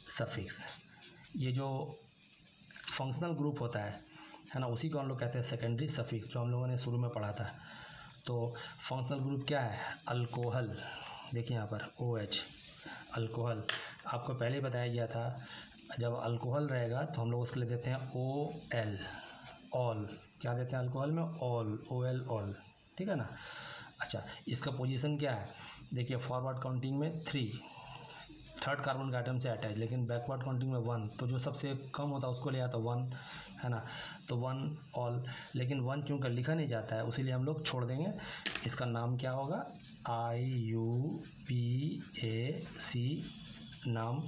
सफिक्स, ये जो फंक्शनल ग्रुप होता है ना, उसी को हम लोग कहते हैं सेकेंडरी सफिक्स, जो हम लोगों ने शुरू में पढ़ा था। तो फंक्शनल ग्रुप क्या है? अल्कोहल, देखिए यहाँ पर OH, अल्कोहल आपको पहले ही बताया गया था, जब अल्कोहल रहेगा तो हम लोग उसके लिए देते हैं OL, ऑल। क्या देते हैं अल्कोहल में? ऑल, OL, ऑल, ठीक है ना। अच्छा, इसका पोजीशन क्या है? देखिए फॉरवर्ड काउंटिंग में 3, थर्ड कार्बन का आइटम से अटैच, लेकिन बैकवर्ड काउंटिंग में 1, तो जो सबसे कम होता है उसको ले आता 1, है ना। तो 1 ऑल, लेकिन 1 चूँकि लिखा नहीं जाता है उसीलिए हम लोग छोड़ देंगे। इसका नाम क्या होगा? IUPAC नाम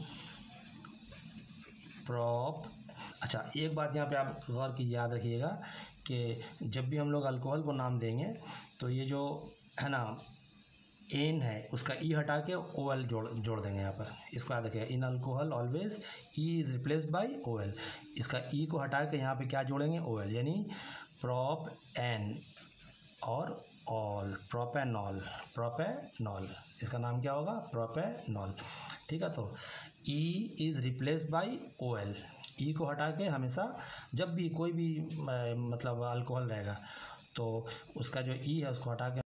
प्रॉप। अच्छा, एक बात यहाँ पे आप गौर कीजिए, याद रखिएगा कि जब भी हम लोग अल्कोहल को नाम देंगे तो ये जो है ना एन है उसका ई हटा के OL जोड़ देंगे यहाँ पर। इसको याद रखिएगा, in alcohol always e is replaced by OL। इसका ई को हटा के यहाँ पे क्या जोड़ेंगे? OL, यानी प्रोप एन और ऑल, प्रोपेनॉल, प्रोपेनॉल। इसका नाम क्या होगा? प्रोपेनॉल, ठीक है। तो ई इज रिप्लेस्ड बाय OL, ई को हटा के हमेशा जब भी कोई भी मतलब अल्कोहल रहेगा तो उसका जो ई है उसको हटा के